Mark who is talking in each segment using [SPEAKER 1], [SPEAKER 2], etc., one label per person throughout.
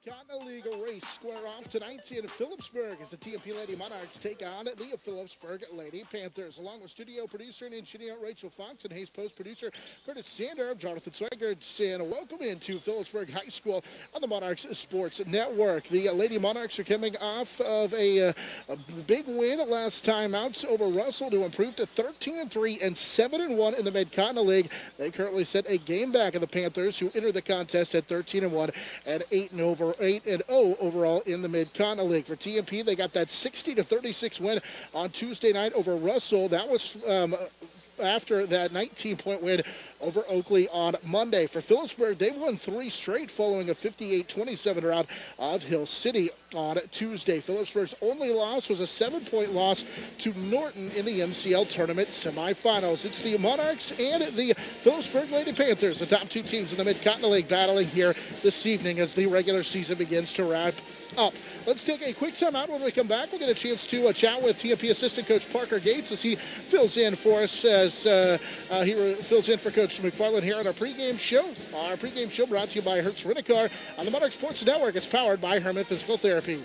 [SPEAKER 1] Mid-Continental League race square off tonight in Phillipsburg as the TMP Monarchs take on the Phillipsburg Lady Panthers. Along with studio producer and engineer Rachel Fox and Hayes Post producer Curtis Sander, I'm Jonathan Swigert, and welcome into Phillipsburg High School on the Monarchs Sports Network. The Lady Monarchs are coming off of a big win last time out over Russell to improve to 13-3 and 7-1 in the Mid-Continental League. They currently set a game back of the Panthers, who entered the contest at 13-1 and 8-0 overall in the Mid-Continental League. For TMP, they got that 60-36 win on Tuesday night over Russell. That was after that 19-point win over Oakley on Monday. For Phillipsburg, they've won 3 straight following a 58-27 rout of Hill City on Tuesday. Phillipsburg's only loss was a 7-point loss to Norton in the MCL tournament semifinals. It's the Monarchs and the Phillipsburg Lady Panthers, the top 2 teams in the Mid-Continental League, battling here this evening as the regular season begins to wrap up. Let's take a quick time out. When we come back, we'll get a chance to chat with TMP assistant coach Parker Gates as he fills in for us, as he fills in for Coach McFarland here on our pregame show. Our pregame show brought to you by Hertz Rent-A-Car on the Monarch Sports Network. It's powered by Herman Physical Therapy.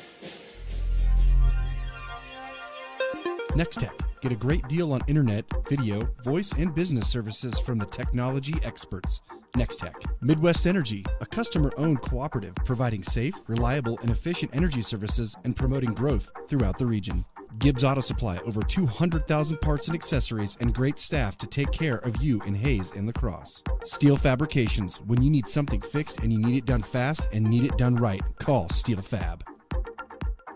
[SPEAKER 2] Nextech. Get a great deal on internet, video, voice, and business services from the technology experts. Nextech. Midwest Energy, a customer-owned cooperative providing safe, reliable, and efficient energy services and promoting growth throughout the region. Gibbs Auto Supply, over 200,000 parts and accessories and great staff to take care of you in Hayes and La Crosse. Steel Fabrications, when you need something fixed and you need it done fast and need it done right, call Steel Fab.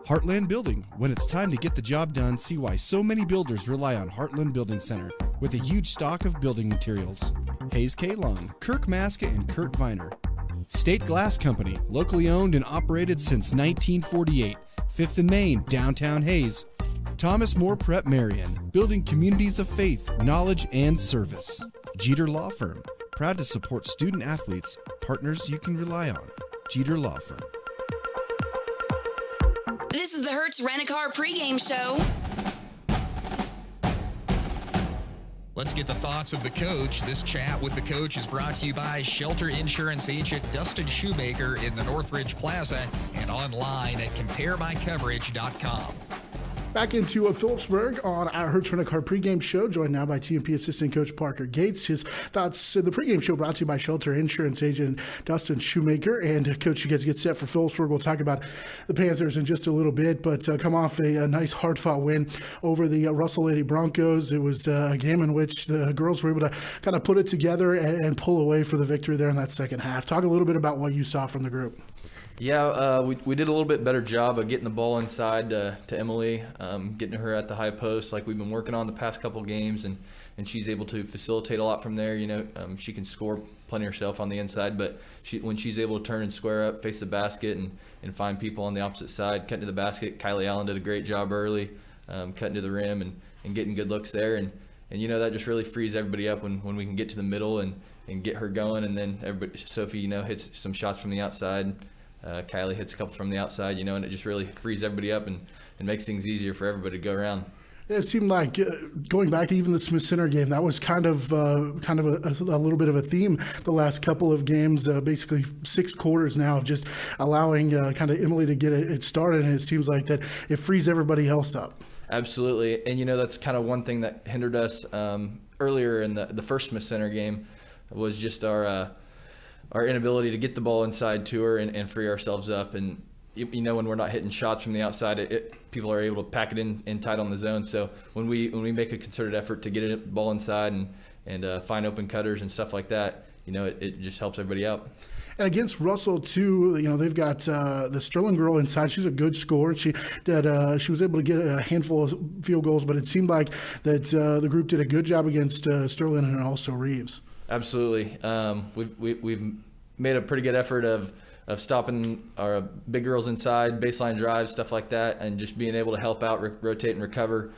[SPEAKER 2] Heartland Building. When it's time to get the job done, see why so many builders rely on Heartland Building Center with a huge stock of building materials. Hayes K-Long, Kirk Maska, and Kurt Viner. State Glass Company, locally owned and operated since 1948. 5th and Main, downtown Hayes. Thomas More Prep Marian, building communities of faith, knowledge, and service. Jeter Law Firm, proud to support student athletes, partners you can rely on. Jeter Law Firm.
[SPEAKER 3] This is the Hertz Rent-A-Car pregame show.
[SPEAKER 4] Let's get the thoughts of the coach. This chat with the coach is brought to you by Shelter Insurance agent Dustin Shoemaker in the Northridge Plaza and online at comparebycoverage.com.
[SPEAKER 1] Back into Phillipsburg on our Hertz Rent-A-Car pregame show, joined now by TMP assistant coach Parker Gates. His thoughts in the pregame show brought to you by Shelter Insurance agent Dustin Shoemaker. And Coach, you guys get set for Phillipsburg. We'll talk about the Panthers in just a little bit, but come off a nice hard-fought win over the Russell Lady Broncos. It was a game in which the girls were able to kind of put it together and pull away for the victory there in that second half. Talk a little bit about what you saw from the group.
[SPEAKER 5] Yeah, we did a little bit better job of getting the ball inside to Emily, getting her at the high post like we've been working on the past couple games, and she's able to facilitate a lot from there. You know, she can score plenty herself on the inside, but when she's able to turn and square up, face the basket, and find people on the opposite side, cutting to the basket. Kylie Allen did a great job early, cutting to the rim and getting good looks there, and you know, that just really frees everybody up when we can get to the middle and get her going, and then Sophie, you know, hits some shots from the outside. Kylie hits a couple from the outside, you know, and it just really frees everybody up and makes things easier for everybody to go around.
[SPEAKER 1] It seemed like going back to even the Smith Center game, that was kind of a little bit of a theme the last couple of games, basically 6 quarters now of just allowing kind of Emily to get it started, and it seems like that it frees everybody else up.
[SPEAKER 5] Absolutely, and you know, that's kind of one thing that hindered us earlier in the first Smith Center game was just our inability to get the ball inside to her and free ourselves up. And you know, when we're not hitting shots from the outside, people are able to pack it in tight on the zone. So when we make a concerted effort to get the ball inside and find open cutters and stuff like that, you know, it just helps everybody out.
[SPEAKER 1] And against Russell too, you know, they've got the Sterling girl inside. She's a good scorer. She was able to get a handful of field goals, but it seemed like that the group did a good job against Sterling and also Reeves. Absolutely.
[SPEAKER 5] We've made a pretty good effort of stopping our big girls inside, baseline drives, stuff like that, and just being able to help out, rotate and recover.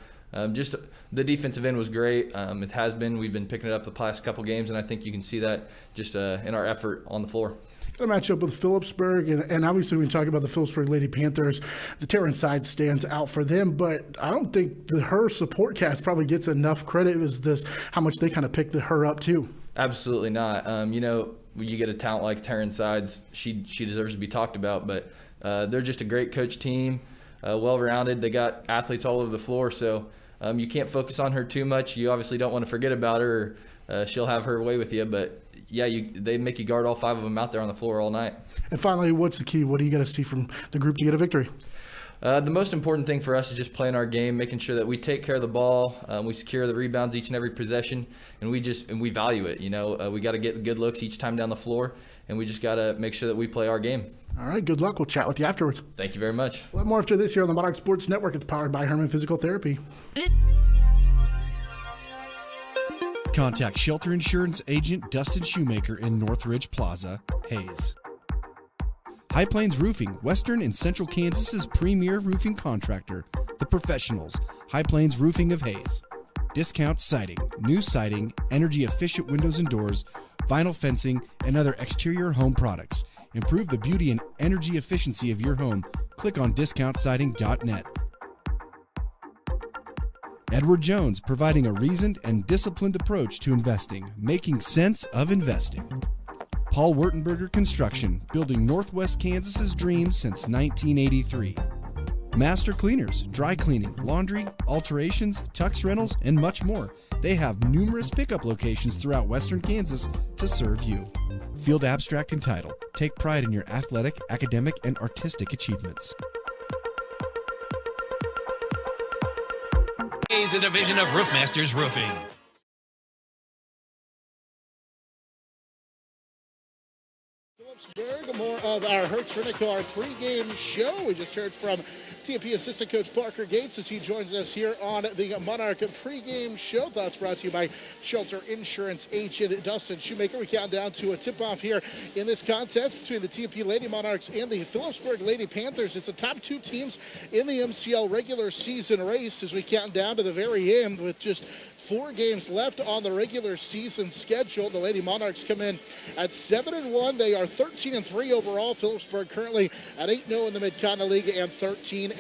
[SPEAKER 5] Just the defensive end was great. It has been. We've been picking it up the past couple games, and I think you can see that just in our effort on the floor.
[SPEAKER 1] Going to match up with Phillipsburg, and obviously when we talk about the Phillipsburg Lady Panthers, the Terran side stands out for them, but I don't think her support cast probably gets enough credit as this how much they kind of picked her up too.
[SPEAKER 5] Absolutely not. When you get a talent like Taryn Sides, she deserves to be talked about, but they're just a great coach team, well-rounded. They got athletes all over the floor, so you can't focus on her too much. You obviously don't want to forget about her, or she'll have her way with you, but yeah, they make you guard all 5 of them out there on the floor all night.
[SPEAKER 6] And finally, what's the key? What do you got to see from the group to get a victory?
[SPEAKER 5] The most important thing for us is just playing our game, making sure that we take care of the ball, we secure the rebounds each and every possession, and we value it. We got to get good looks each time down the floor, and we just got to make sure that we play our game.
[SPEAKER 6] All right, good luck. We'll chat with you afterwards.
[SPEAKER 5] Thank you very much.
[SPEAKER 6] A lot more after this here on the Monarch Sports Network. It's powered by Herman Physical Therapy.
[SPEAKER 2] Contact Shelter Insurance Agent Dustin Shoemaker in Northridge Plaza, Hayes. High Plains Roofing, Western and Central Kansas's premier roofing contractor, The Professionals, High Plains Roofing of Hayes. Discount siding, new siding, energy-efficient windows and doors, vinyl fencing, and other exterior home products. Improve the beauty and energy efficiency of your home. Click on discountsiding.net. Edward Jones, providing a reasoned and disciplined approach to investing, making sense of investing. Paul Wurtenberger Construction, building Northwest Kansas's dreams since 1983. Master Cleaners, dry cleaning, laundry, alterations, tux rentals, and much more. They have numerous pickup locations throughout Western Kansas to serve you. Field Abstract and Title. Take pride in your athletic, academic, and artistic achievements.
[SPEAKER 7] Is a division of Roofmasters Roofing.
[SPEAKER 1] Phillipsburg, more of our Hertz Rent-A-Car pregame show. We just heard from TMP assistant coach Parker Gates as he joins us here on the Monarch pregame show. Thoughts brought to you by Shelter Insurance agent Dustin Shoemaker. We count down to a tip-off here in this contest between the TMP Lady Monarchs and the Phillipsburg Lady Panthers. It's the top 2 teams in the MCL regular season race as we count down to the very end with just 4 games left on the regular season schedule. The Lady Monarchs come in at 7-1. They are 13-3 overall. Phillipsburg currently at 8-0 in the Mid-Continent League and 13-1.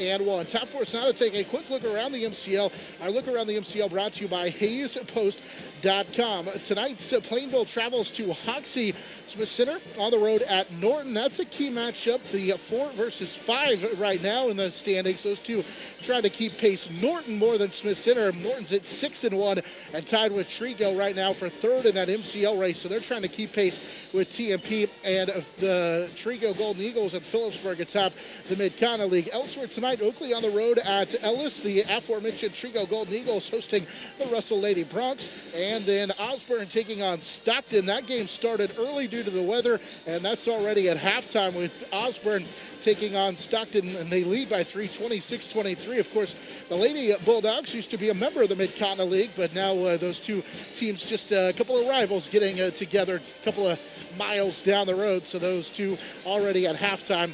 [SPEAKER 1] Time for us now to take a quick look around the MCL. Our look around the MCL brought to you by HayesPost.com. Tonight's Plainville travels to Hoxie Smith Center on the road at Norton. That's a key matchup. The 4 versus 5 right now in the standings. Those two trying to keep pace. Norton more than Smith Center. Norton's at 6-1 and tied with Trigo right now for 3rd in that MCL race. So they're trying to keep pace with TMP and the Trigo Golden Eagles and Phillipsburg atop the Mid-Continent League. Elsewhere tonight, Oakley on the road at Ellis. The aforementioned Trigo Golden Eagles hosting the Russell Lady Bronx. And then Osborne taking on Stockton. That game started early due to the weather, and that's already at halftime with Osborne taking on Stockton, and they lead by 3, 26-23. Of course, the Lady Bulldogs used to be a member of the Mid-Continent League, but now those two teams, just a couple of rivals getting together a couple of miles down the road. So those two already at halftime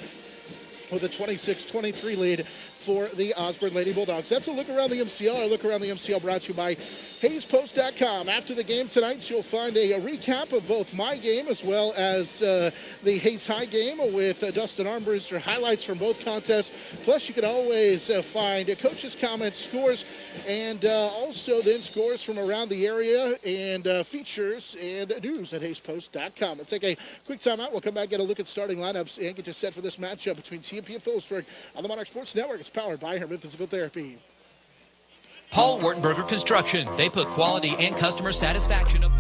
[SPEAKER 1] with a 26-23 lead for the Osborne Lady Bulldogs. That's a look around the MCL. Our look around the MCL brought to you by HayesPost.com. After the game tonight, you'll find a recap of both my game as well as the Hayes High game with Dustin Armbruster, highlights from both contests. Plus, you can always find coaches' comments, scores, and also then scores from around the area and features and news at HayesPost.com. We'll take a quick time out. We'll come back, get a look at starting lineups, and get you set for this matchup between TMP and Phillipsburg on the Monarch Sports Network. It's powered by Herman Physical Therapy.
[SPEAKER 7] Paul Wurtenberger Construction. They put quality and customer satisfaction up.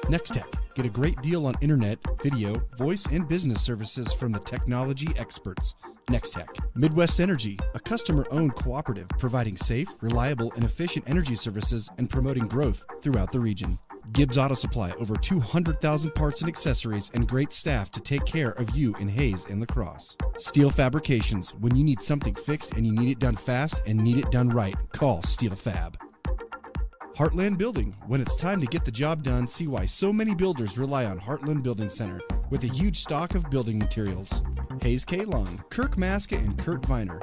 [SPEAKER 2] Nextech. Get a great deal on internet, video, voice, and business services from the technology experts. Nextech. Midwest Energy, a customer-owned cooperative providing safe, reliable, and efficient energy services and promoting growth throughout the region. Gibbs Auto Supply, over 200,000 parts and accessories and great staff to take care of you in Hayes and La Crosse. Steel Fabrications, when you need something fixed and you need it done fast and need it done right, call Steel Fab. Heartland Building, when it's time to get the job done, see why so many builders rely on Heartland Building Center with a huge stock of building materials. Hayes K. Long, Kirk Maska, and Kurt Viner.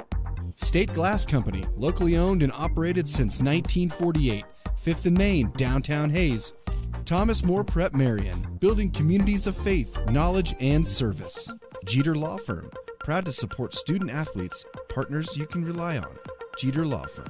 [SPEAKER 2] State Glass Company, locally owned and operated since 1948, 5th and Main, downtown Hayes. Thomas More Prep Marian, building communities of faith, knowledge, and service. Jeter Law Firm, proud to support student athletes, partners you can rely on. Jeter Law Firm.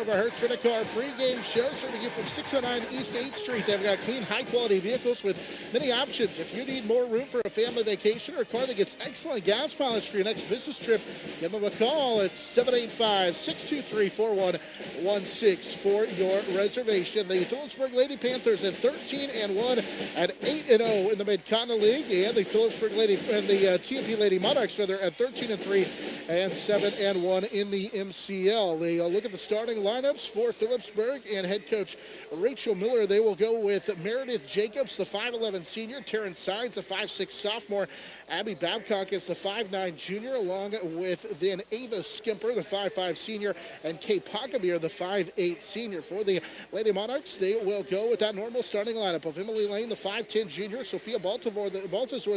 [SPEAKER 1] of our Hertz Rent-A-Car pregame show, serving you from 609 East 8th Street. They've got clean, high-quality vehicles with many options. If you need more room for a family vacation or a car that gets excellent gas mileage for your next business trip, give them a call at 785-623-4116 for your reservation. The Phillipsburg Lady Panthers at 13-1 and 8-0 in the Mid-Continent League, and the Phillipsburg Lady and the TMP Lady Monarchs rather at 13-3 and 7-1 in the MCL. They look at the starting lineups for Phillipsburg and head coach Rachel Miller. They will go with Meredith Jacobs, the 5'11 senior, Taryn Sines, the 5'6 sophomore, Abby Babcock is the 5'9 junior, along with then Ava Skimper, the 5'5 senior, and Kay Pockabeer, the 5'8 senior. For the Lady Monarchs, they will go with that normal starting lineup of Emily Lane, the 5'10 junior, Sophia Baltazar,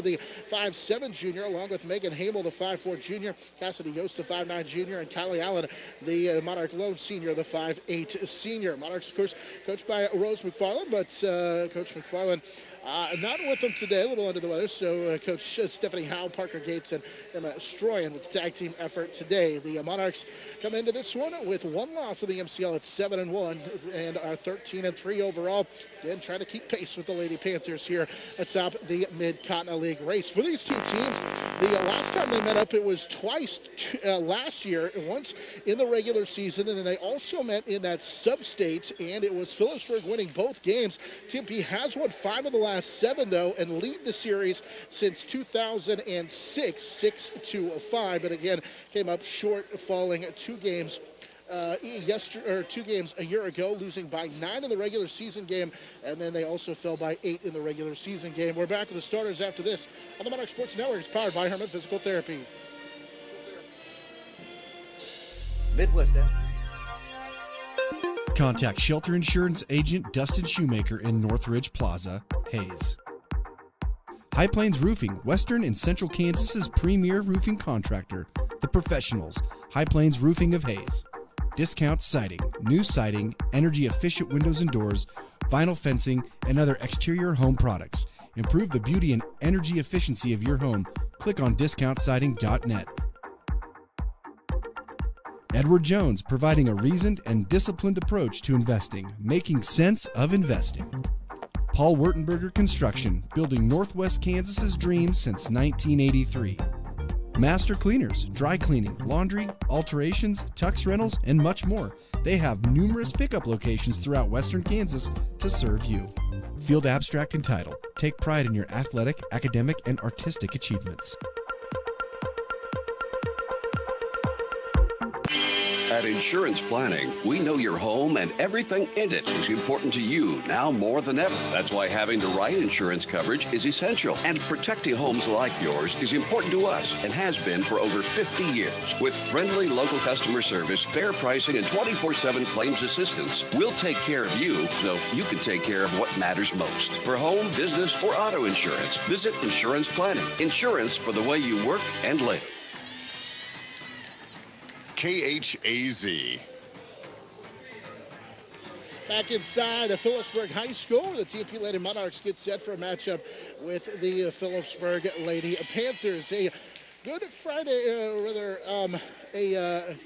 [SPEAKER 1] the 5'7 junior, along with Megan Hamel, the 5'4 junior, Cassidy Yost, the 5'9 junior, and Kylie Allen, the Monarch Lone senior, the 5'8 senior. Monarchs, of course, coached by Rose McFarland, but Coach McFarland not with them today, a little under the weather. So Coach Stephanie Howe, Parker Gates, and Emma Stroyan with the tag team effort today. The Monarchs come into this one with one loss of the MCL at 7-1 and are 13-3 overall. Again, trying to keep pace with the Lady Panthers here atop the Mid-Continent League race. For these two teams, the last time they met up, it was twice last year, once in the regular season, and then they also met in that sub-state, and it was Phillipsburg winning both games. TMP has won 5 of the last 7, though, and lead the series since 2006, 6-5, but again, came up short, falling 2 games. 2 games a year ago, losing by 9 in the regular season game, and then they also fell by 8 in the regular season game. We're back with the starters after this on the Monarch Sports Network. It's powered by Herman Physical Therapy.
[SPEAKER 8] Midwest End.
[SPEAKER 2] Contact Shelter Insurance Agent Dustin Shoemaker in Northridge Plaza, Hayes. High Plains Roofing, Western and Central Kansas's premier roofing contractor, The Professionals, High Plains Roofing of Hayes. Discount siding, new siding, energy-efficient windows and doors, vinyl fencing, and other exterior home products. Improve the beauty and energy efficiency of your home. Click on discountsiding.net. Edward Jones, providing a reasoned and disciplined approach to investing, making sense of investing. Paul Wurtenberger Construction, building Northwest Kansas's dreams since 1983. Master Cleaners, dry cleaning, laundry, alterations, tux rentals, and much more. They have numerous pickup locations throughout Western Kansas to serve you. Field Abstract and Title. Take pride in your athletic, academic, and artistic achievements.
[SPEAKER 9] At Insurance Planning, we know your home and everything in it is important to you now more than ever. That's why having the right insurance coverage is essential. And protecting homes like yours is important to us and has been for over 50 years. With friendly local customer service, fair pricing, and 24/7 claims assistance, we'll take care of you so you can take care of what matters most. For home, business, or auto insurance, visit Insurance Planning. Insurance for the way you work and live.
[SPEAKER 10] KHAZ.
[SPEAKER 1] Back inside of Phillipsburg High School, where the TMP Lady Monarchs get set for a matchup with the Phillipsburg Lady Panthers. A good Friday,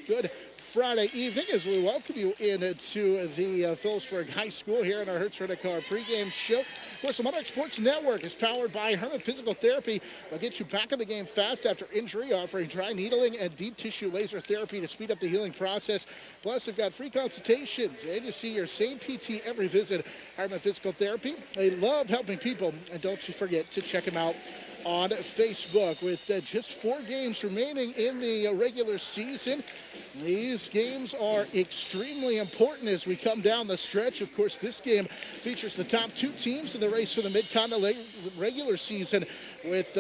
[SPEAKER 1] good Friday evening as we welcome you into the Phillipsburg High School here in our Hertz Rent-A-Car pregame show. Of course, the Monarch Sports Network is powered by Herman Physical Therapy. They'll get you back in the game fast after injury, offering dry needling and deep tissue laser therapy to speed up the healing process. Plus, they've got free consultations, and you see your same PT every visit. Herman Physical Therapy, they love helping people, and don't you forget to check them out on Facebook. With just 4 games remaining in the regular season, these games are extremely important as we come down the stretch. Of course, this game features the top 2 teams in the race for the Mid-Continent regular season, with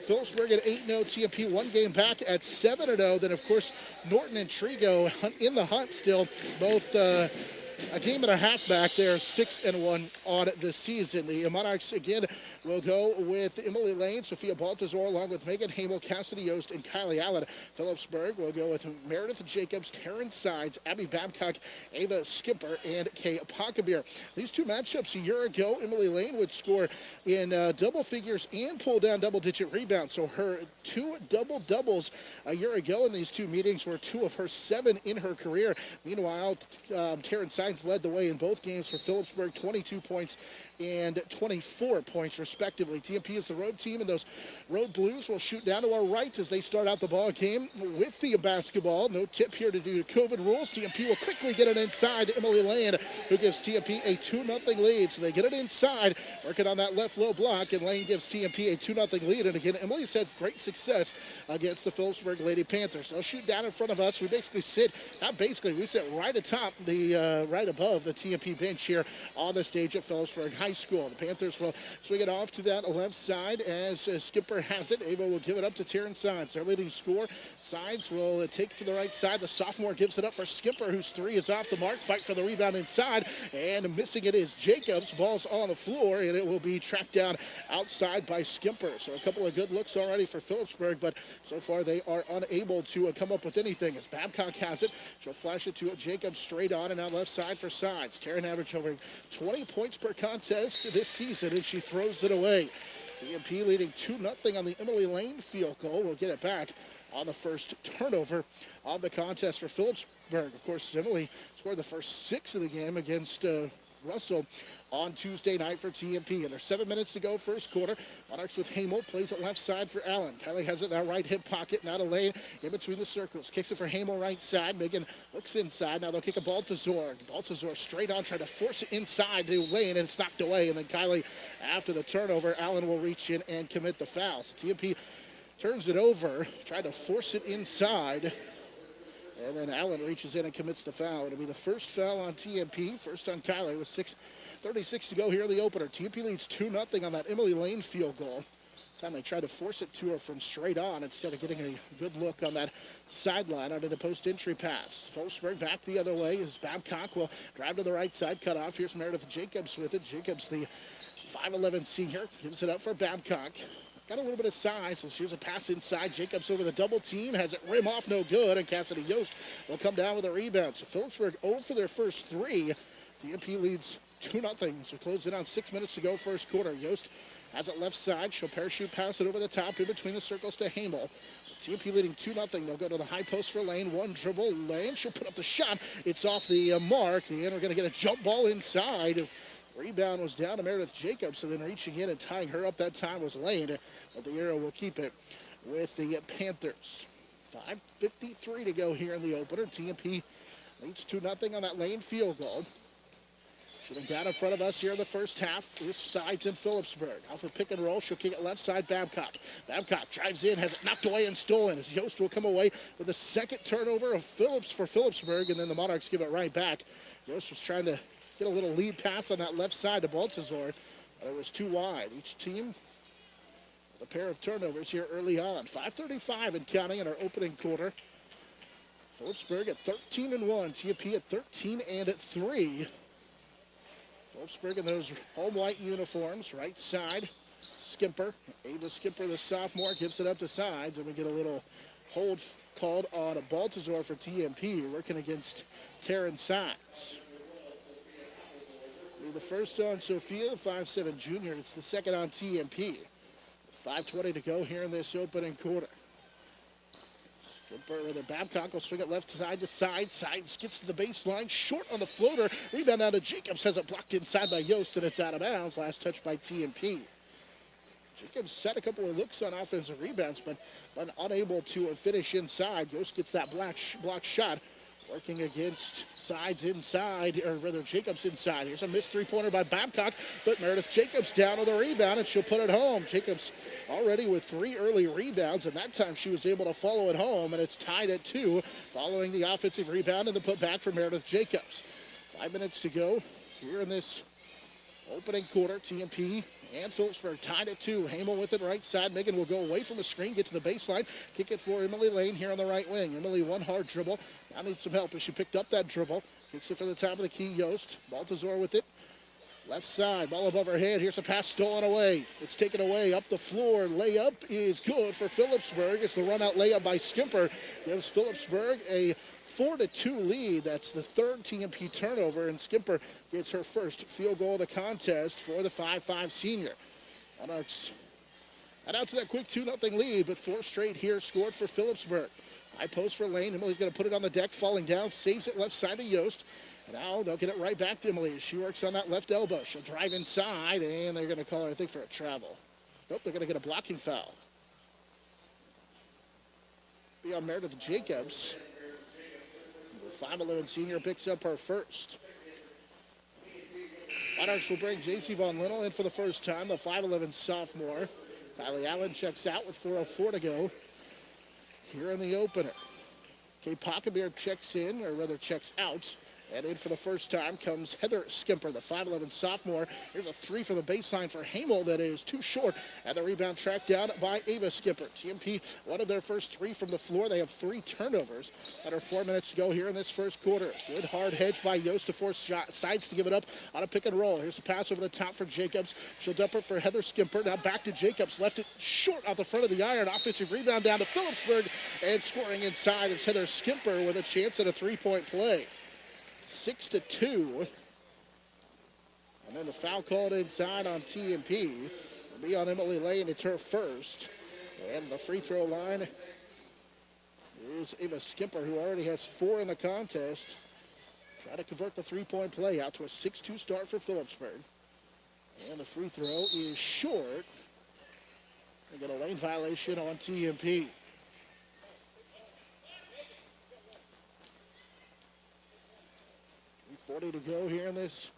[SPEAKER 1] Phillipsburg at 8-0, TMP 1 game back at 7-0. Then, of course, Norton and Trigo in the hunt still, both a game and a half back. They're 6-1 on the season. The Monarchs again will go with Emily Lane, Sophia Baltazar, along with Megan Hamel, Cassidy Yost, and Kylie Allen. Phillipsburg will go with Meredith Jacobs, Taryn Sides, Abby Babcock, Ava Skipper, and Kay Pockabir. These two matchups a year ago, Emily Lane would score in double figures and pull down double-digit rebounds. So her 2 double-doubles a year ago in these two meetings were 2 of her 7 in her career. Meanwhile, Taryn Sides led the way in both games for Phillipsburg, 22 points and 24 points respectively. TMP is the road team, and those road blues will shoot down to our right as they start out the ball game with the basketball. No tip here to do COVID rules. TMP will quickly get it inside to Emily Lane, who gives TMP a 2-0 lead. So they get it inside, working on that left low block, and Lane gives TMP a 2-0 lead. And again, Emily's had great success against the Phillipsburg Lady Panthers. They'll shoot down in front of us. We basically sit, we sit right atop the, right above the TMP bench here on the stage at Phillipsburg High School. The Panthers will swing it off to that left side as Skipper has it. Ava will give it up to Taryn Sides. Their leading score. Sides will take to the right side. The sophomore gives it up for Skipper, whose 3 is off the mark. Fight for the rebound inside, and missing it is Jacobs. Ball's on the floor, and it will be tracked down outside by Skipper. So a couple of good looks already for Phillipsburg, but so far they are unable to come up with anything as Babcock has it. She'll flash it to Jacobs straight on, and now left side for Sides. Taryn average over 20 points per contest this season, and she throws it away. TMP leading 2-0 on the Emily Lane field goal. We'll get it back on the first turnover of the contest for Phillipsburg. Of course, Emily scored the first 6 of the game against Russell on Tuesday night for TMP. And there's 7 minutes to go, first quarter. Monarchs with Hamel, plays it left side for Allen. Kylie has it in that right hip pocket, now to Lane in between the circles. Kicks it for Hamel right side. Megan looks inside. Now they'll kick a Baltazar. Baltazar straight on, trying to force it inside to Lane, and it's knocked away. And then Kylie, after the turnover, Allen will reach in and commit the foul. So TMP turns it over, tried to force it inside. And then Allen reaches in and commits the foul. It'll be the first foul on TMP, first on Kylie with 6:36 to go here in the opener. TMP leads 2-0 on that Emily Lane field goal. This time they tried to force it to her from straight on instead of getting a good look on that sideline under the post entry pass. Phillipsburg back the other way as Babcock will drive to the right side, cut off. Here's Meredith Jacobs with it. Jacobs, the 5'11" senior, gives it up for Babcock. Got a little bit of size, so here's a pass inside. Jacobs over the double team, has it rim off, no good, and Cassidy Yost will come down with a rebound. So Phillipsburg 0 for their first 3. TMP leads 2-0, so close it on 6 minutes to go, first quarter. Yost has it left side. She'll parachute pass it over the top in between the circles to Hamel. TMP leading 2-0. They'll go to the high post for Lane. One dribble, Lane. She'll put up the shot. It's off the mark, and we're going to get a jump ball inside. Rebound was down to Meredith Jacobs, and then reaching in and tying her up that time was Lane. But the arrow will keep it with the Panthers. 5:53 to go here in the opener. TMP leads 2-0 on that Lane field goal. Shooting down in front of us here in the first half. This Sides in Phillipsburg. Off the pick and roll, she'll kick it left side, Babcock. Babcock drives in, has it knocked away and stolen as Yost will come away with the second turnover of Phillipsburg, and then the Monarchs give it right back. Yost was trying to get a little lead pass on that left side to Baltazar, but it was too wide. Each team with a pair of turnovers here early on. 5:35 and counting in our opening quarter. Phillipsburg at 13-1, TMP at 13-3. Phillipsburg in those home white uniforms, right side. Skipper, Ava Skipper, the sophomore, gives it up to Sides, and we get a little hold called on a Baltazar for TMP, working against Taryn Sides. The first on Sophia, the 5'7" junior. It's the second on TMP. 5:20 to go here in this opening quarter. Babcock will swing it left side to side. Sides gets to the baseline, short on the floater. Rebound out to Jacobs, has it blocked inside by Yost, and it's out of bounds. Last touch by TMP. Jacobs had a couple of looks on offensive rebounds, but unable to finish inside. Yost gets that block shot. Working against Sides inside, or rather Jacobs inside. Here's a missed three-pointer by Babcock, but Meredith Jacobs down on the rebound, and she'll put it home. Jacobs already with 3 early rebounds, and that time she was able to follow it home, and it's tied at 2 following the offensive rebound and the putback for Meredith Jacobs. 5 minutes to go here in this opening quarter. TMP and Phillipsburg tied at 2. Hamel with it right side. Megan will go away from the screen, get to the baseline, kick it for Emily Lane here on the right wing. Emily, one hard dribble. Now needs some help as she picked up that dribble. Kicks it from the top of the key, Yost. Baltazar with it. Left side, ball above her head. Here's a pass stolen away. It's taken away up the floor. Layup is good for Phillipsburg. It's the run-out layup by Skimper. Gives Phillipsburg a 4-2 lead. That's the third TMP turnover, and Skimper gets her first field goal of the contest for the 5'5 senior. Monarchs head out to that quick 2-0 lead, but 4 straight here scored for Phillipsburg. High post for Lane. Emily's going to put it on the deck, falling down, saves it left side to Yost. And now they'll get it right back to Emily. She works on that left elbow. She'll drive inside, and they're going to call her, I think, for a travel. Nope, they're going to get a blocking foul. Be on Meredith Jacobs. The 5'11 senior picks up her first. Monarchs will bring J.C. Von Linnell in for the first time, the 5'11 sophomore. Kylie Allen checks out with 4:04 to go here in the opener. Kay Pockabere checks in, or rather checks out. And in for the first time comes Heather Skimper, the 5'11 sophomore. Here's a 3 from the baseline for Hamel that is too short. And the rebound tracked down by Ava Skimper. TMP, one of their first 3 from the floor. They have 3 turnovers. Under 4 minutes to go here in this first quarter. Good hard hedge by Yost to force Sides to give it up on a pick and roll. Here's a pass over the top for Jacobs. She'll dump it for Heather Skimper. Now back to Jacobs. Left it short off the front of the iron. Offensive rebound down to Phillipsburg. And scoring inside is Heather Skimper with a chance at a 3-point play. 6-2. And then the foul called inside on TMP. Will be on Emily Lane. It's her first. And the free throw line is Ava Skimper, who already has 4 in the contest. Try to convert the 3-point play out to a 6-2 start for Phillipsburg. And the free throw is short. They get a lane violation on TMP. 40 to go here in this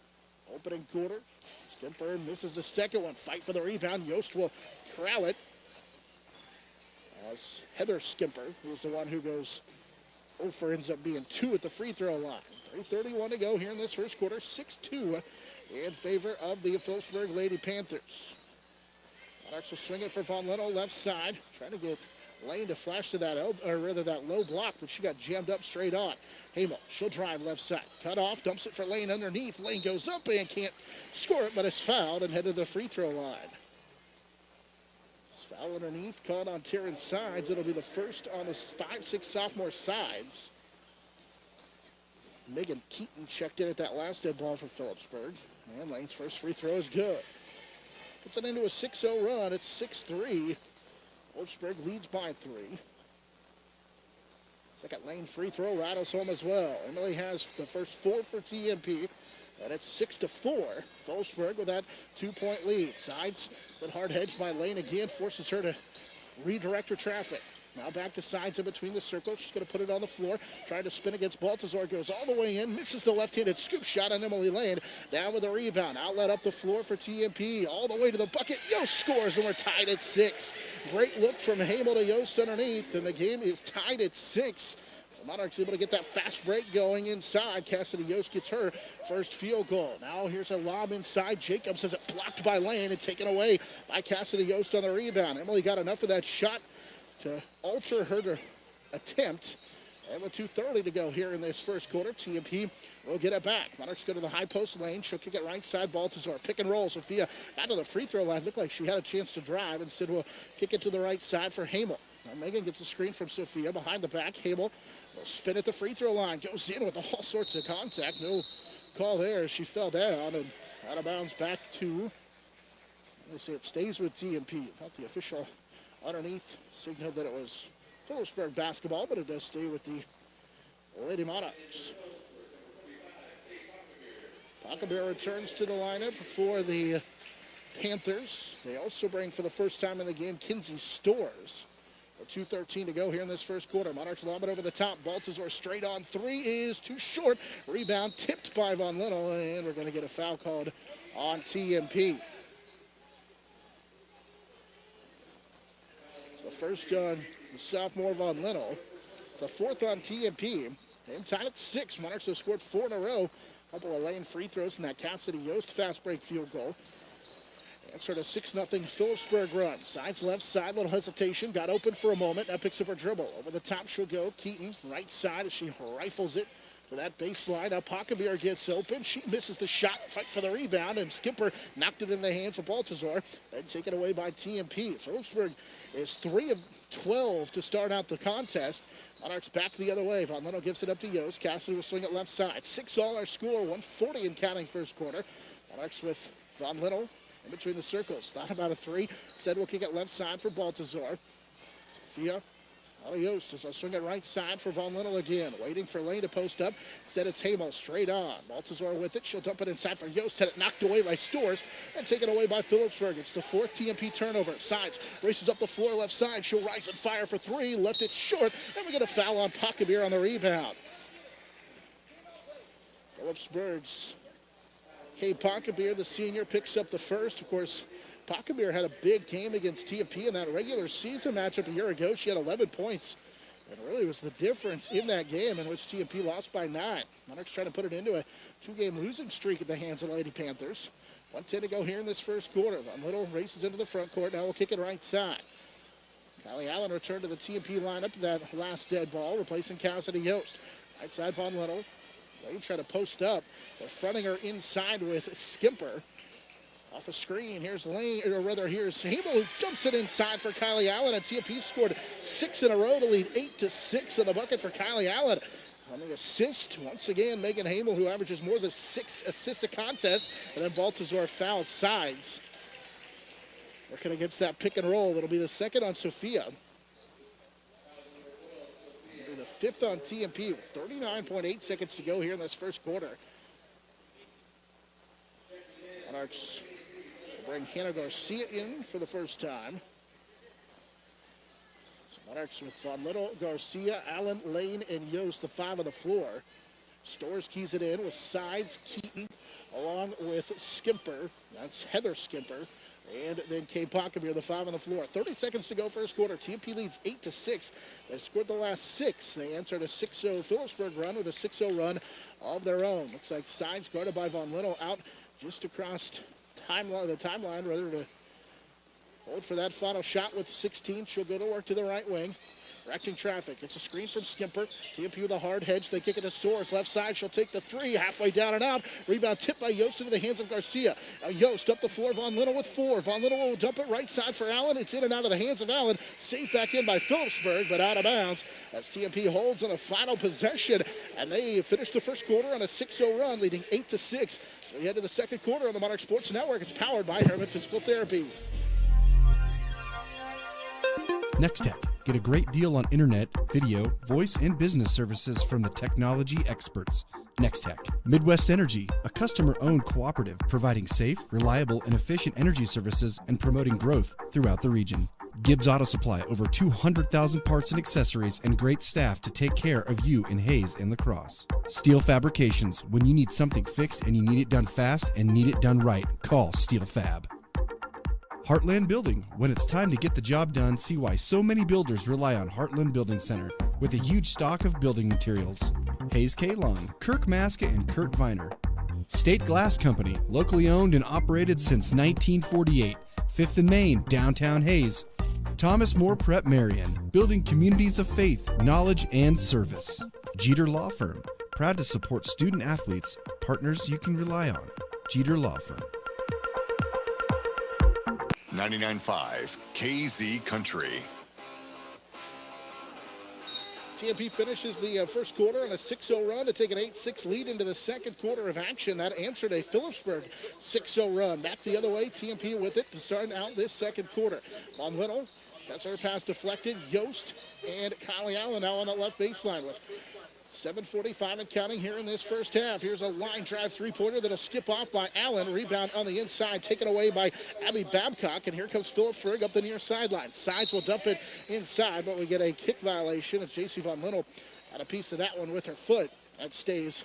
[SPEAKER 1] opening quarter. Skimper misses the second one. Fight for the rebound. Yost will corral it. As Heather Skimper, who's the one who goes over, ends up being 2 at the free throw line. 3:31 to go here in this first quarter. 6-2 in favor of the Phillipsburg Lady Panthers. Monarchs will swing it for Von Linnell left side. Trying to get Lane to flash to that, that low block, but she got jammed up straight on. Hamel, she'll drive left side. Cut off, dumps it for Lane underneath. Lane goes up and can't score it, but it's fouled and headed to the free throw line. It's foul underneath, caught on Terrence Sides. It'll be the first on the 5'6 sophomore Sides. Megan Keaton checked in at that last dead ball for Phillipsburg. And Lane's first free throw is good. Puts it into a 6-0 run. It's 6-3. Phillipsburg leads by 3. Second lane free throw rattles home as well. Emily has the first 4 for TMP, and it's 6-4. Phillipsburg with that 2-point lead. Sides, but hard hedged by Lane again, forces her to redirect her traffic. Now back to Sides in between the circles. She's going to put it on the floor. Trying to spin against Baltazar. Goes all the way in. Misses the left-handed scoop shot on Emily Lane. Down with a rebound. Outlet up the floor for TMP. All the way to the bucket. Yost scores, and we're tied at 6. Great look from Hamel to Yost underneath, and the game is tied at 6. So Monarchs able to get that fast break going inside. Cassidy Yost gets her first field goal. Now here's a lob inside. Jacobs has it blocked by Lane and taken away by Cassidy Yost on the rebound. Emily got enough of that shot to alter her attempt. And with 2:30 to go here in this first quarter, TMP will get it back. Monarchs go to the high post lane. She'll kick it right side. Baltazar pick and roll. Sophia out to the free throw line. Looked like she had a chance to drive. Instead, we'll kick it to the right side for Hamel. Now Megan gets a screen from Sophia behind the back. Hamel will spin at the free throw line. Goes in with all sorts of contact. No call there. She fell down and out of bounds back to, they say it stays with TMP. Not the official underneath signaled that it was Phillipsburg basketball, but it does stay with the Lady Monarchs. Pockabere returns to the lineup for the Panthers. They also bring for the first time in the game Kinsey Stores. With 2:13 to go here in this first quarter. Monarchs lob it over the top. Baltazar straight on 3 is too short. Rebound tipped by Von Linnell, and we're going to get a foul called on TMP. The first on the sophomore Von Linnell. The 4th on TMP. Game tied at 6. Monarchs have scored 4 in a row. A couple of lane free throws and that Cassidy Yost fast break field goal. Answer to 6-0 Phillipsburg run. Sides left side, little hesitation. Got open for a moment. Now picks up her dribble. Over the top she'll go. Keaton, right side as she rifles it to that baseline. Now Pachamir gets open. She misses the shot. Fight for the rebound, and Skipper knocked it in the hands of Baltazar and taken away by TMP. Phillipsburg is 3 of 12 to start out the contest. Monarchs back the other way. Von Little gives it up to Yost. Cassidy will swing it left side. 6-all our score, 140 and counting first quarter. Monarchs with Von Little in between the circles. Thought about a 3. Said we'll kick it left side for Baltazar. Sophia out of Yost as I swing it right side for Von Little again. Waiting for Lane to post up. Said it's Hamel straight on. Baltazar with it. She'll dump it inside for Yost. Had it knocked away by Stores and taken away by Phillipsburg. It's the 4th TMP turnover. Sides races up the floor left side. She'll rise and fire for 3. Left it short. And we get a foul on Pachamir on the rebound. Phillipsburg's Kay Pachamir, the senior, picks up the first. Of course, Pachamir had a big game against TMP in that regular season matchup a year ago. She had 11 points. And really was the difference in that game in which TMP lost by 9. Monarchs trying to put it into a 2-game losing streak at the hands of Lady Panthers. 1:10 to go here in this first quarter. Von Little races into the front court. Now we'll kick it right side. Kylie Allen returned to the TMP lineup, that last dead ball, replacing Cassidy Yost. Right side, Von Little. Lane trying to post up. They're fronting her inside with Skimper. Off the screen, here's Lane, or rather here's Hamel, who dumps it inside for Kylie Allen. And TMP scored 6 in a row to lead 8-6 in the bucket for Kylie Allen. On the assist, once again, Megan Hamel, who averages more than 6 assists a contest. And then Baltazar fouls Sides. Working against that pick and roll. It'll be the 2nd on Sophia. It'll be the 5th on TMP with 39.8 seconds to go here in this first quarter. Monarchs bring Hannah Garcia in for the first time. So Monarchs with Von Little, Garcia, Allen, Lane, and Yost, the 5 on the floor. Stores keys it in with Sides, Keaton, along with Skimper. That's Heather Skimper. And then Kay Pachamir, the 5 on the floor. 30 seconds to go first quarter. TMP leads 8-6. They scored the last 6. They answered a 6-0 Phillipsburg run with a 6-0 run of their own. Looks like Sides guarded by Von Little out just across the timeline, rather to hold for that final shot with 16. She'll go to work to the right wing. Directing traffic. It's a screen from Skimper. TMP with a hard hedge. They kick it to Stores. Left side. She'll take the 3. Halfway down and out. Rebound tipped by Yost into the hands of Garcia. Now Yost up the floor. Von Little with 4. Von Little will dump it right side for Allen. It's in and out of the hands of Allen. Saved back in by Phillipsburg, but out of bounds as TMP holds on a final possession. And they finish the first quarter on a 6-0 run, leading 8-6. So we head to the second quarter on the Monarch Sports Network. It's powered by Herman Physical Therapy.
[SPEAKER 2] Next Tech. Get a great deal on internet, video, voice, and business services from the technology experts. Next Tech. Midwest Energy, a customer-owned cooperative providing safe, reliable, and efficient energy services and promoting growth throughout the region. Gibbs Auto Supply, over 200,000 parts and accessories and great staff to take care of you in Hayes and La Crosse. Steel Fabrications, when you need something fixed and you need it done fast and need it done right, call Steel Fab. Heartland Building. When it's time to get the job done, see why so many builders rely on Heartland Building Center with a huge stock of building materials. Hayes K. Long, Kirk Maska, and Kurt Viner. State Glass Company, locally owned and operated since 1948. 5th and Main, downtown Hayes. Thomas More Prep Marian, building communities of faith, knowledge, and service. Jeter Law Firm, proud to support student athletes, partners you can rely on. Jeter Law Firm.
[SPEAKER 10] 99.5 KZ Country.
[SPEAKER 1] TMP finishes the first quarter on a 6-0 run to take an 8-6 lead into the second quarter of action. That answered a Phillipsburg 6-0 run. Back the other way, TMP with it to start out this second quarter. Von Little has her pass deflected. Yost and Kylie Allen now on the left baseline with 7:45 and counting here in this first half. Here's a line drive three-pointer that'll skip off by Allen. Rebound on the inside, taken away by Abby Babcock. And here comes Phillipsburg up the near sideline. Sides will dump it inside, but we get a kick violation. It's J.C. Von Little had a piece of that one with her foot. That stays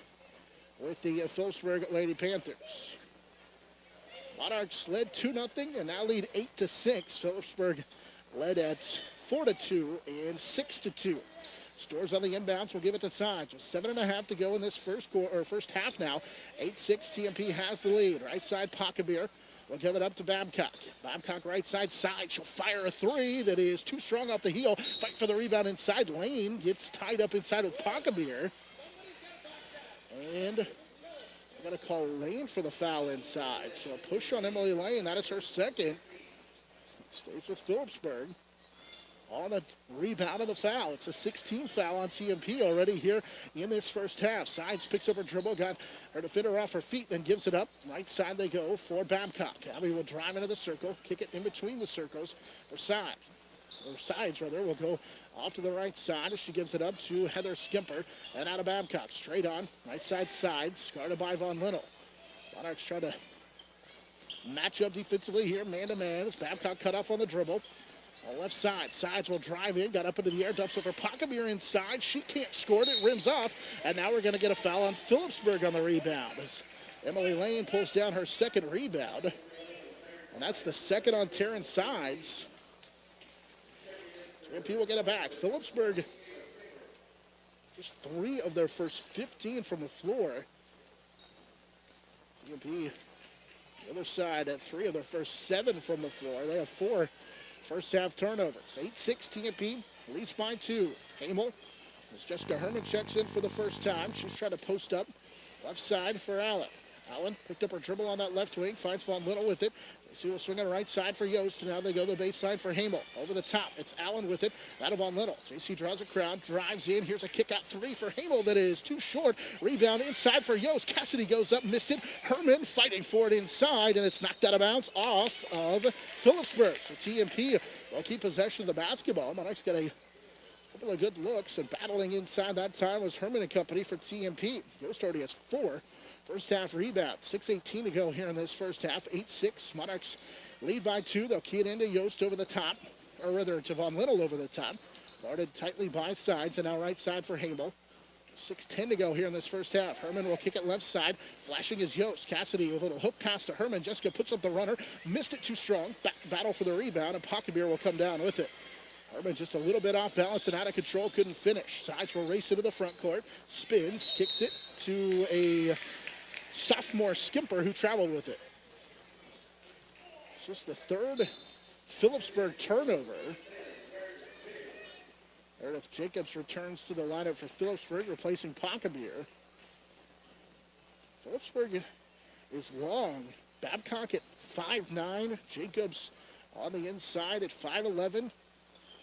[SPEAKER 1] with the Phillipsburg Lady Panthers. Monarchs led 2-0 and now lead 8-6. Phillipsburg led at 4-2 and 6-2. Stores on the inbounds will give it to Sides with 7.5 to go in this first half now. 8-6, TMP has the lead. Right side, Pachamir will give it up to Babcock. Babcock right side, she'll fire a 3 that is too strong off the heel. Fight for the rebound inside. Lane gets tied up inside with Pachamir. And I'm going to call Lane for the foul inside. So a push on Emily Lane. That is her second. Stays with Phillipsburg. On the rebound of the foul. It's a 16th foul on TMP already here in this first half. Sides picks up her dribble, got her defender off her feet, then gives it up. Right side they go for Babcock. Abby will drive into the circle, kick it in between the circles for Sides will go off to the right side as she gives it up to Heather Skimper and out of Babcock. Straight on, right side Sides, guarded by Von Linnell. Monarchs try to match up defensively here, man-to-man, as Babcock cut off on the dribble. On the left side, Sides will drive in, got up into the air, dumps over Pockamere inside. She can't score it, it rims off, and now we're going to get a foul on Phillipsburg on the rebound as Emily Lane pulls down her second rebound. And that's the second on Taryn Sides. TMP will get it back. Phillipsburg, just 3 of their first 15 from the floor. TMP, the other side at 3 of their first 7 from the floor. They have 4 first half turnovers. 8-6 TMP, leads by 2. Hamel, as Jessica Herman checks in for the first time. She's trying to post up left side for Allen. Allen picked up her dribble on that left wing, finds Von Linnell with it. She will swing on the right side for Yost. Now they go to the baseline for Hamel. Over the top, it's Allen with it. Out of Von Linnell. JC draws a crowd, drives in. Here's a kick out 3 for Hamel that is too short. Rebound inside for Yost. Cassidy goes up, missed it. Herman fighting for it inside, and it's knocked out of bounds off of Phillipsburg. So TMP will keep possession of the basketball. Monarchs got a couple of good looks, and battling inside that time was Herman and company for TMP. Yost already has 4 first half rebounds. 6:18 to go here in this first half. 8-6. Monarchs lead by 2. They'll key it into Yost over the top, or rather to Von Linnell over the top. Guarded tightly by Sides, and now right side for Hamel. 6:10 to go here in this first half. Herman will kick it left side. Flashing is Yost. Cassidy with a little hook pass to Herman. Jessica puts up the runner. Missed it too strong. Battle for the rebound, and Pockamere will come down with it. Herman just a little bit off balance and out of control. Couldn't finish. Sides will race into the front court. Spins. Kicks it to a sophomore Skimper who traveled with it. Just the 3rd Phillipsburg turnover. Meredith Jacobs returns to the lineup for Phillipsburg, replacing Pockamere. Phillipsburg is long. Babcock at 5'9". Jacobs on the inside at 5'11".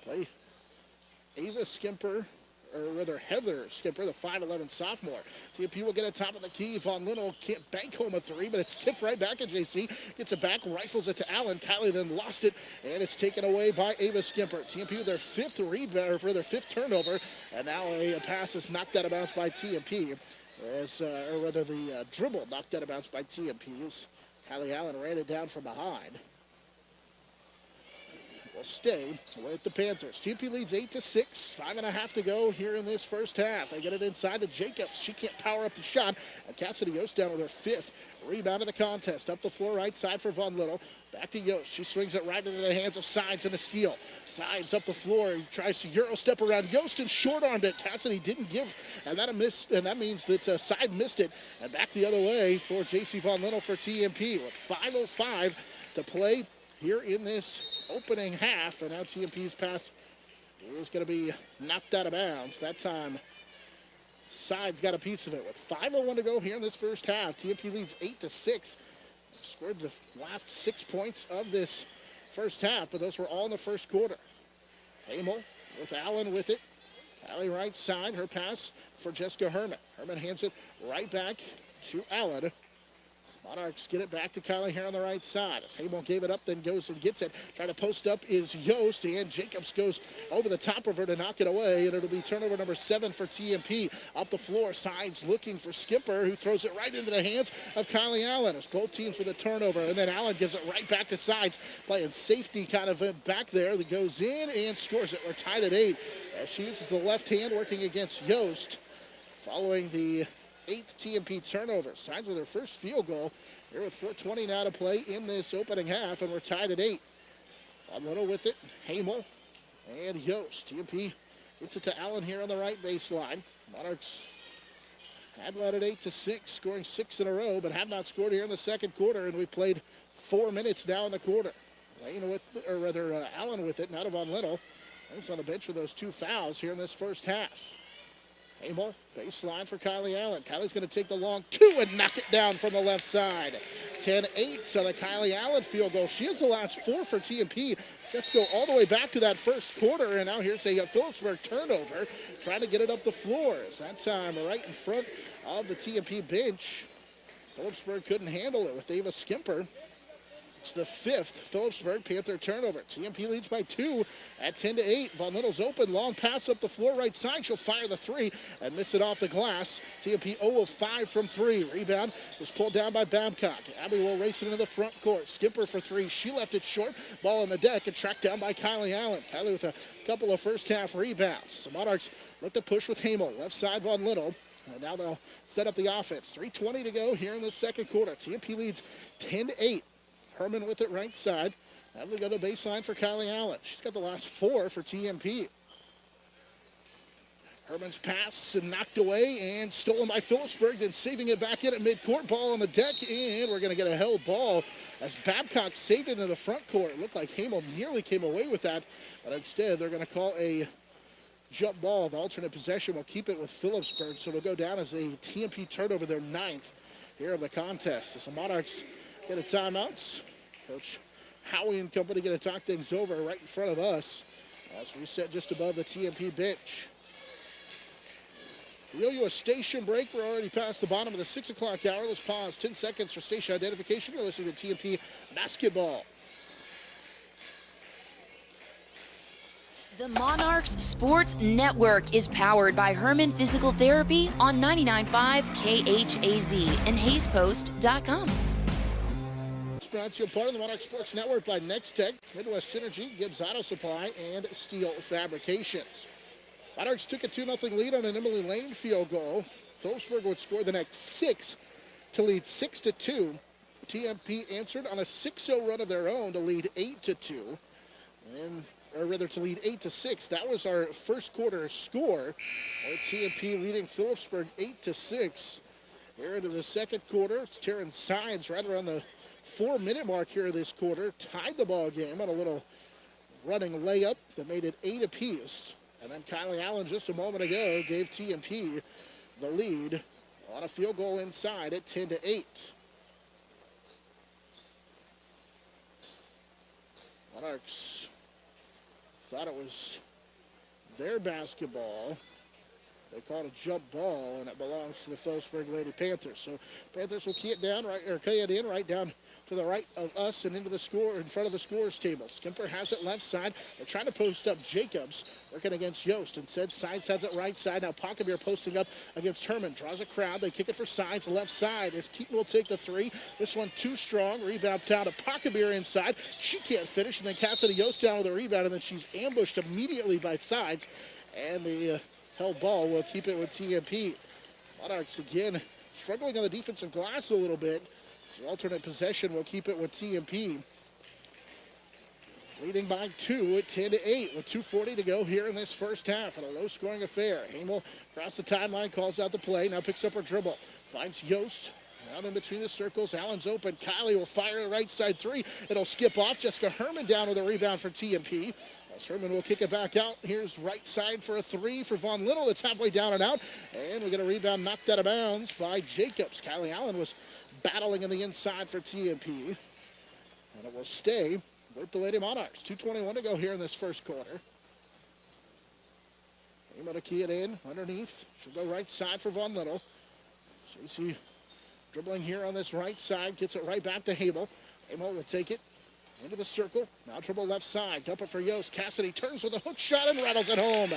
[SPEAKER 1] Play Ava Skimper, or rather Heather Skimper, the 5'11 sophomore. TMP will get it top of the key. Von Linnell can't bank home a 3, but it's tipped right back at JC. Gets it back, rifles it to Allen. Kylie then lost it, and it's taken away by Ava Skimper. TMP with their 5th rebound, for their 5th turnover, and now a pass is knocked out of bounds by TMP. Or rather the dribble knocked out of bounds by TMP. Kylie Allen ran it down from behind. Will stay with the Panthers. TMP leads 8-6. 5.5 to go here in this first half. They get it inside to Jacobs. She can't power up the shot. And Cassidy Yost down with her 5th rebound of the contest. Up the floor, right side for Von Linnell. Back to Yost. She swings it right into the hands of Sides and a steal. Sides up the floor. He tries to Euro step around Yost and short-armed it. Cassidy didn't give, and that means that Side missed it. And back the other way for JC Von Linnell for TMP with 5:05 to play here in this opening half, and now TMP's pass is going to be knocked out of bounds. That time, Sides got a piece of it with 5:01 to go here in this first half. TMP leads 8-6. Scored the last 6 points of this first half, but those were all in the first quarter. Hamel with Allen with it. Allie right side, her pass for Jessica Herman. Herman hands it right back to Allen. Monarchs get it back to Kylie here on the right side. As Hamel gave it up, then goes and gets it. Trying to post up is Yost, and Jacobs goes over the top of her to knock it away, and it'll be turnover number 7 for TMP. Up the floor, Sides looking for Skipper, who throws it right into the hands of Kylie Allen. As both teams with a turnover, and then Allen gives it right back to Sides, playing safety kind of back there. That goes in and scores it. We're tied at 8. As she uses the left hand working against Yost, following the 8th TMP turnover. Sides with their first field goal here with 4:20 now to play in this opening half, and we're tied at 8. Von Linnell with it, Hamel and Yost. TMP gets it to Allen here on the right baseline. Monarchs had led at 8-6, scoring 6 in a row, but have not scored here in the second quarter, and we've played 4 minutes now in the quarter. Allen with it, not Von Linnell. Lane's on the bench with those 2 fouls here in this first half. Amel, baseline for Kylie Allen. Kylie's going to take the long two and knock it down from the left side. 10-8 to the Kylie Allen field goal. She has the last 4 for TMP. Just go all the way back to that first quarter, and now here's a Phillipsburg turnover, trying to get it up the floors. That time right in front of the TMP bench. Phillipsburg couldn't handle it with Ava Skimper. It's the 5th Phillipsburg Panther turnover. TMP leads by 2 at 10-8. Von Little's open, long pass up the floor right side. She'll fire the 3 and miss it off the glass. TMP 0 of 5 from 3. Rebound was pulled down by Babcock. Abby will race it into the front court. Skipper for 3. She left it short. Ball on the deck and tracked down by Kylie Allen. Kylie with a couple of first half rebounds. The Monarchs look to push with Hamel. Left side Von Little. And now they'll set up the offense. 3:20 to go here in the second quarter. TMP leads 10-8. Herman with it right side. Now we go to baseline for Kylie Allen. She's got the last 4 for TMP. Herman's pass and knocked away and stolen by Phillipsburg, then saving it back in at midcourt. Ball on the deck, and we're going to get a held ball as Babcock saved it into the front court. It looked like Hamel nearly came away with that, but instead they're going to call a jump ball. The alternate possession will keep it with Phillipsburg, so it'll go down as a TMP turnover, their 9th here of the contest. As the Monarchs get a timeout. Coach Howie and company going to talk things over right in front of us as we sit just above the TMP bench. We owe you a station break. We're already past the bottom of the 6 o'clock hour. Let's pause 10 seconds for station identification. You're listening to TMP Basketball.
[SPEAKER 3] The Monarchs Sports Network is powered by Herman Physical Therapy on 99.5 KHAZ and HaysPost.com.
[SPEAKER 1] Brought to you part of the Monarch Sports Network by Next Tech, Midwest Synergy, Gibbs Auto Supply, and Steel Fabrications. Monarchs took a 2-0 lead on an Emily Lane field goal. Phillipsburg would score the next 6 to lead 6-2. TMP answered on a 6-0 run of their own to lead 8-2. Or rather to lead 8-6. That was our first quarter score. TMP leading Phillipsburg 8-6. Here into the second quarter, Taryn Sides right around the 4-minute mark here of this quarter, tied the ball game on a little running layup that made it 8 apiece. And then Kylie Allen just a moment ago gave TMP the lead on a field goal inside at 10-8. Monarchs thought it was their basketball. They called a jump ball, and it belongs to the Phillipsburg Lady Panthers. So Panthers will key it down key it in right down to the right of us and into the score in front of the scorers table. Skimper has it left side. They're trying to post up Jacobs, working against Yost. Instead, Sides has it right side. Now Pockabir posting up against Herman. Draws a crowd. They kick it for Sides left side as Keaton will take the 3. This one too strong. Rebound down to Pockabir inside. She can't finish, and then Cassidy Yost down with a rebound, and then she's ambushed immediately by Sides. And the held ball will keep it with TMP. Monarchs again struggling on the defensive glass a little bit. So alternate possession will keep it with TMP. Leading by 2 at 10-8 with 2:40 to go here in this first half in a low-scoring affair. Hamel across the timeline, calls out the play, now picks up her dribble. Finds Yost out in between the circles. Allen's open. Kylie will fire a right side 3. It'll skip off. Jessica Herman down with a rebound for TMP. Herman will kick it back out. Here's right side for a 3 for Von Little. That's halfway down and out. And we get a rebound knocked out of bounds by Jacobs. Kylie Allen was battling in the inside for TMP. And it will stay with the Lady Monarchs. 2:21 to go here in this first quarter. Able to key it in underneath. She'll go right side for Von Little. JC dribbling here on this right side. Gets it right back to Hamel. Hamel will take it into the circle. Now dribble left side. Dump it for Yost. Cassidy turns with a hook shot and rattles it home.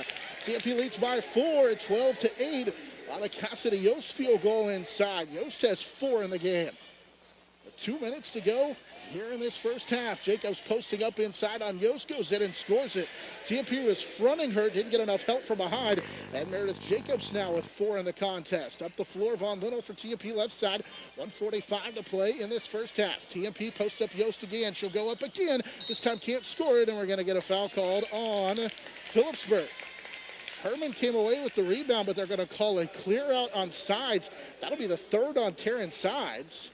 [SPEAKER 1] TMP leads by 4 at 12-8 on the Cassidy Yost field goal inside. Yost has 4 in the game. 2 minutes to go here in this first half. Jacobs posting up inside on Yost, goes in and scores it. TMP was fronting her, didn't get enough help from behind. And Meredith Jacobs now with 4 in the contest. Up the floor, Von Little for TMP left side. 1:45 to play in this first half. TMP posts up Yost again. She'll go up again. This time can't score it, and we're going to get a foul called on Phillipsburg. Herman came away with the rebound, but they're going to call a clear out on Sides. That'll be the 3rd on Taryn Sides.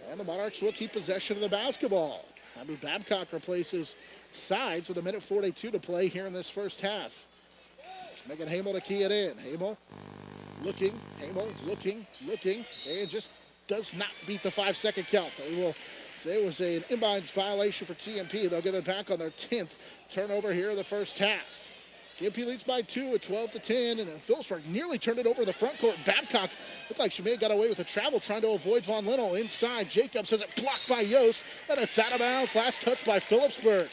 [SPEAKER 1] And the Monarchs will keep possession of the basketball. Abby Babcock replaces Sides with 1:42 to play here in this first half. Megan Hamel to key it in. Hamel looking, and just does not beat the 5-second count. They will say it was an inbounds violation for TMP. They'll give it back on their 10th turnover here in the first half. TMP leads by 2 at 12-10, and Phillipsburg nearly turned it over to the front court. Babcock looked like she may have got away with a travel trying to avoid Von Linnell inside. Jacobs has it blocked by Yost, and it's out of bounds. Last touch by Phillipsburg.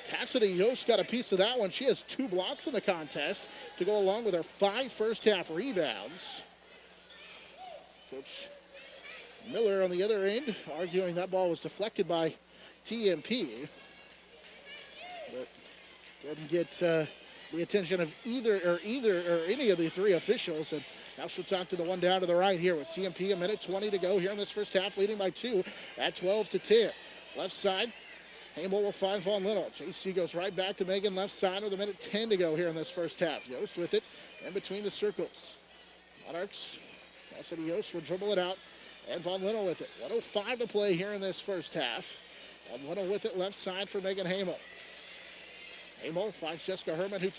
[SPEAKER 1] Cassidy Yost got a piece of that one. She has 2 blocks in the contest to go along with her 5 first-half rebounds. Coach Miller on the other end arguing that ball was deflected by TMP. But didn't get the attention of either or any of the 3 officials. And now she'll talk to the one down to the right here with TMP. A minute 20 to go here in this first half, leading by 2 at 12-10. Left side, Hamel will find Von Linnell. JC goes right back to Megan left side with a minute 10 to go here in this first half. Yost with it in between the circles. Monarchs, Cassidy Yost will dribble it out. And Von Linnell with it. 1:05 to play here in this first half. Von Linnell with it left side for Megan Hamel. Hamel finds Jessica Herman, who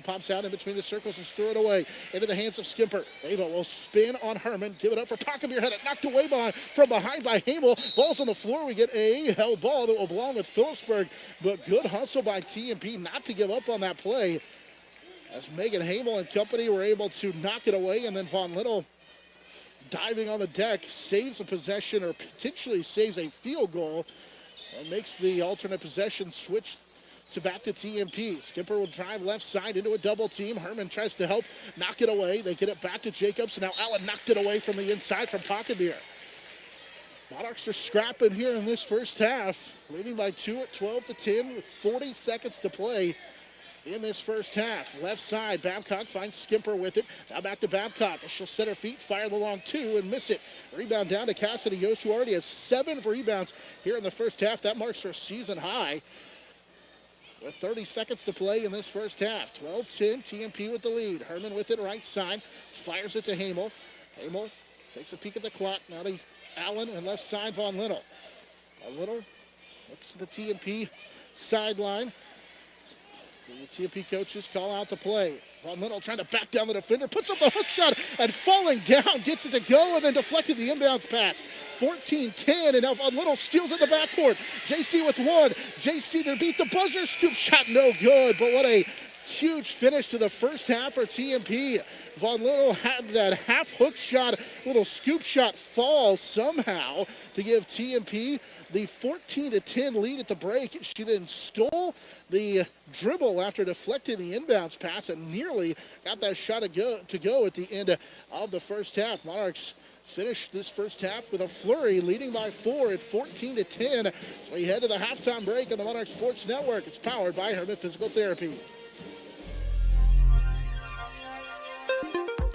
[SPEAKER 1] pops out in between the circles and threw it away into the hands of Skimper. Ava will spin on Herman, give it up for Pockabeer, had it knocked away from behind by Hamel. Ball's on the floor. We get a held ball that will belong with Phillipsburg, but good hustle by TMP not to give up on that play, as Megan Hamel and company were able to knock it away, and then Von Linnell diving on the deck saves a possession, or potentially saves a field goal, and makes the alternate possession switch back to TMP. Skipper will drive left side into a double team. Herman tries to help knock it away. They get it back to Jacobs, and now Allen knocked it away from the inside from Pockabeer. Monarchs are scrapping here in this first half, leading by 2 at 12-10 with 40 seconds to play in this first half. Left side, Babcock finds Skimper with it. Now back to Babcock. She'll set her feet, fire the long 2, and miss it. Rebound down to Cassidy Yost, who already has 7 rebounds here in the first half. That marks her season high. With 30 seconds to play in this first half. 12-10, TMP with the lead. Herman with it right side, fires it to Hamel. Hamel takes a peek at the clock. Now to Allen, and left side, Von Linnell. Von Linnell looks at the TMP sideline. The TMP coaches call out the play. Von Linnell trying to back down the defender, puts up the hook shot, and falling down, gets it to go, and then deflected the inbounds pass. 14-10, and now Von Linnell steals at the backcourt. JC with 1. JC to beat the buzzer. Scoop shot, no good, but what a huge finish to the first half for TMP. Von Linnell had that half hook shot, little scoop shot fall somehow to give TMP the 14-10 lead at the break. She then stole the dribble after deflecting the inbounds pass and nearly got that shot to go at the end of the first half. Monarchs finished this first half with a flurry, leading by 4 at 14-10. So we head to the halftime break on the Monarch Sports Network. It's powered by Herman Physical Therapy.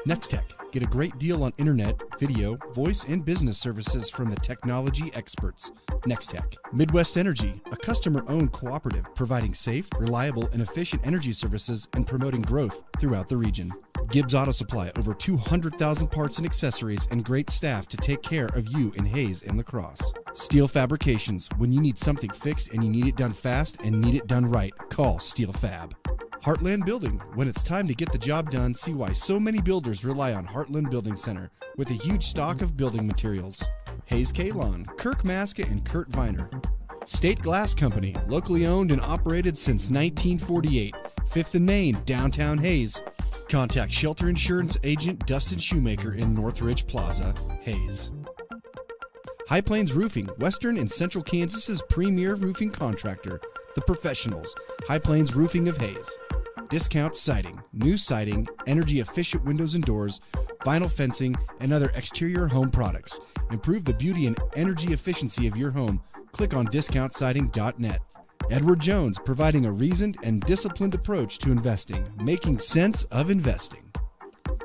[SPEAKER 2] Nextech. Get a great deal on internet, video, voice, and business services from the technology experts. Nextech. Midwest Energy, a customer-owned cooperative providing safe, reliable, and efficient energy services and promoting growth throughout the region. Gibbs Auto Supply, over 200,000 parts and accessories and great staff to take care of you in Hayes and La Crosse. Steel Fabrications. When you need something fixed and you need it done fast and need it done right, call Steel Fab. Heartland Building. When it's time to get the job done, see why so many builders rely on Heartland Building Center with a huge stock of building materials. Hayes Kalon, Kirk Maska, and Kurt Viner. State Glass Company, locally owned and operated since 1948. 5th and Main, downtown Hayes. Contact Shelter Insurance Agent Dustin Shoemaker in Northridge Plaza, Hayes. High Plains Roofing, Western and Central Kansas's premier roofing contractor. The Professionals, High Plains Roofing of Hayes. Discount siding, new siding, energy-efficient windows and doors, vinyl fencing, and other exterior home products. Improve the beauty and energy efficiency of your home. Click on discountsiding.net. Edward Jones, providing a reasoned and disciplined approach to investing, making sense of investing.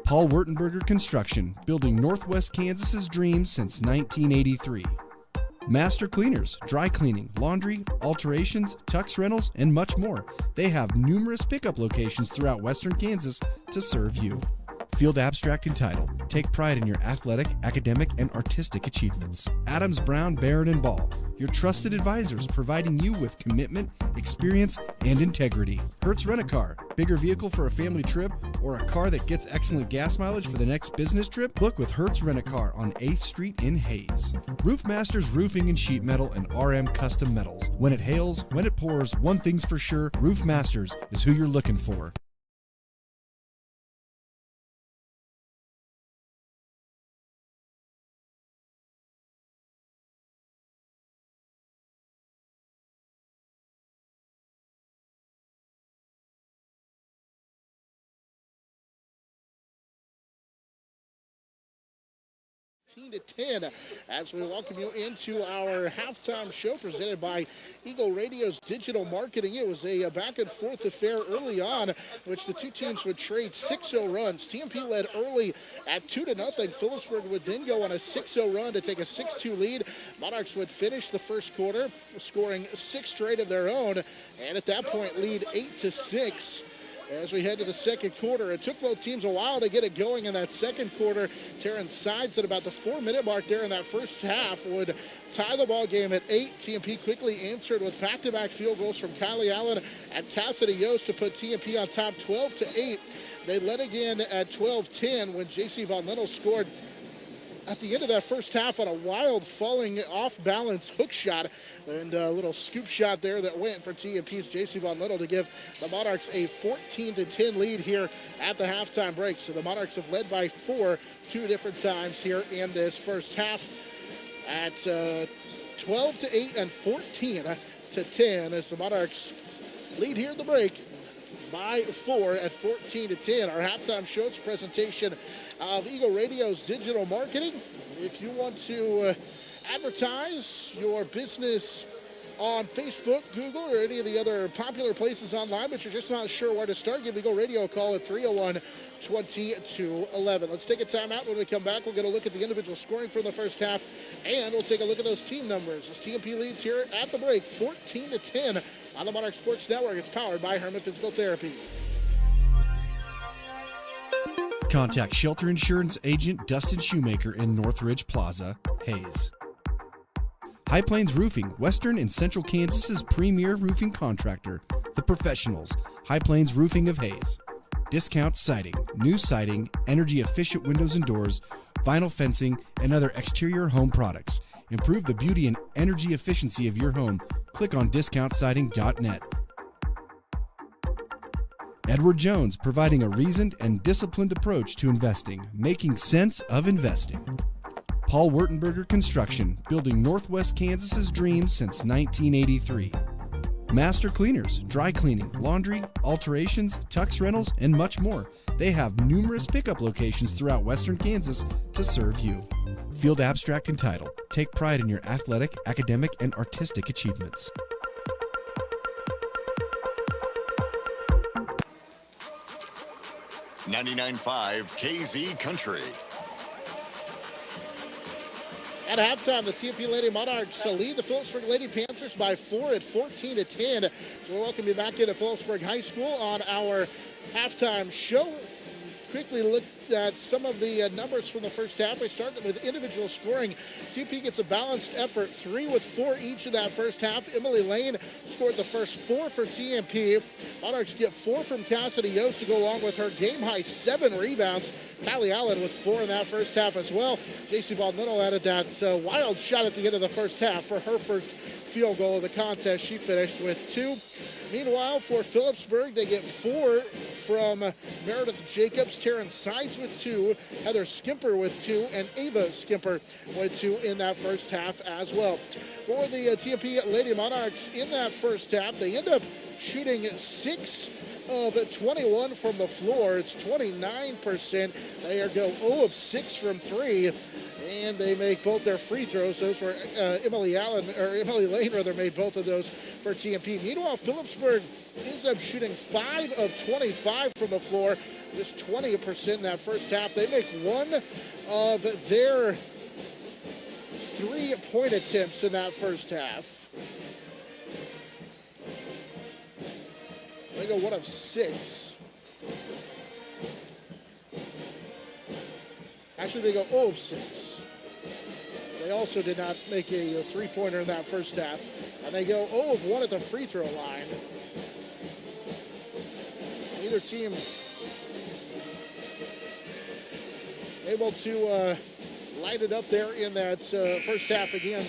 [SPEAKER 2] Paul Wurtenberger Construction, building Northwest Kansas's dreams since 1983. Master Cleaners, dry cleaning, laundry, alterations, tux rentals, and much more. They have numerous pickup locations throughout western Kansas to serve you. Field Abstract and Title. Take pride in your athletic, academic, and artistic achievements. Adams, Brown, Barron, and Ball. Your trusted advisors providing you with commitment, experience, and integrity. Hertz Rent-A-Car. Bigger vehicle for a family trip or a car that gets excellent gas mileage for the next business trip? Book with Hertz Rent-A-Car on 8th Street in Hayes. Roof Masters Roofing and Sheet Metal and RM Custom Metals. When it hails, when it pours, one thing's for sure, Roof Masters is who you're looking for.
[SPEAKER 1] To 10 as we welcome you into our halftime show presented by Eagle Radio's digital marketing. It was a back and forth affair early on, which the two teams would trade 6-0 runs. TMP led early at 2-0. Phillipsburg would then go on a 6-0 run to take a 6-2 lead. Monarchs would finish the first quarter scoring 6 straight of their own, and at that point lead 8-6. As we head to the second quarter, it took both teams a while to get it going in that second quarter. Terrence Sides at about the 4-minute mark there in that first half would tie the ball game at 8. TMP quickly answered with back-to-back field goals from Kylie Allen and Cassidy Yost to put TMP on top 12-8. They led again at 12-10 when J.C. Von Linnell scored at the end of that first half on a wild falling off-balance hook shot, and a little scoop shot there that went for TMP's J.C. Von Linnell to give the Monarchs a 14-10 lead here at the halftime break. So the Monarchs have led by 4 2 different times here in this first half at 12-8 and 14-10 as the Monarchs lead here in the break by 4 at 14-10. Our halftime show's presentation of Eagle Radio's digital marketing. If you want to advertise your business on Facebook, Google, or any of the other popular places online, but you're just not sure where to start, give Eagle Radio a call at 301-2211. Let's take a timeout. When we come back, we'll get a look at the individual scoring for the first half, and we'll take a look at those team numbers as TMP leads here at the break 14-10 on the Monarch Sports Network. It's powered by Herman Physical Therapy.
[SPEAKER 2] Contact Shelter Insurance Agent Dustin Shoemaker in Northridge Plaza, Hayes. High Plains Roofing, Western and Central Kansas's premier roofing contractor, The Professionals, High Plains Roofing of Hayes. Discount siding, new siding, energy-efficient windows and doors, vinyl fencing, and other exterior home products. Improve the beauty and energy efficiency of your home. Click on discountsiding.net. Edward Jones, providing a reasoned and disciplined approach to investing, making sense of investing. Paul Wurtenberger Construction, building Northwest Kansas's dreams since 1983. Master Cleaners, dry cleaning, laundry, alterations, tux rentals, and much more. They have numerous pickup locations throughout Western Kansas to serve you. Field Abstract and Title. Take pride in your athletic, academic, and artistic achievements.
[SPEAKER 10] .99.5 KZ Country.
[SPEAKER 1] At halftime, the TMP Lady Monarchs lead the Phillipsburg Lady Panthers by 4 at 14-10. So we'll welcome you back into Phillipsburg High School on our halftime show. Quickly look at some of the numbers from the first half. We started with individual scoring. TP gets a balanced effort, 3 with 4 each in that first half. Emily Lane scored the first 4 for TMP. Monarchs get 4 from Cassidy Yost to go along with her game-high 7 rebounds. Kylie Allen with 4 in that first half as well. J.C. Von Linnell added that wild shot at the end of the first half for her first field goal of the contest. She finished with 2. Meanwhile, for Phillipsburg, they get 4 from Meredith Jacobs, Terrence Sides with 2, Heather Skimper with 2, and Ava Skimper with 2 in that first half as well. For the TMP Lady Monarchs in that first half, they end up shooting 6 of 21 from the floor. It's 29%. They go 0 of 6 from 3. And they make both their free throws. Those were Emily Lane made both of those for TMP. Meanwhile, Phillipsburg ends up shooting 5 of 25 from the floor, just 20% in that first half. They make 1 of their 3-point attempts in that first half. They go 1 of 6. Actually, they go 0 of 6. They also did not make a three-pointer in that first half. And they go 0 of 1 at the free throw line. Neither team able to light it up there in that first half again.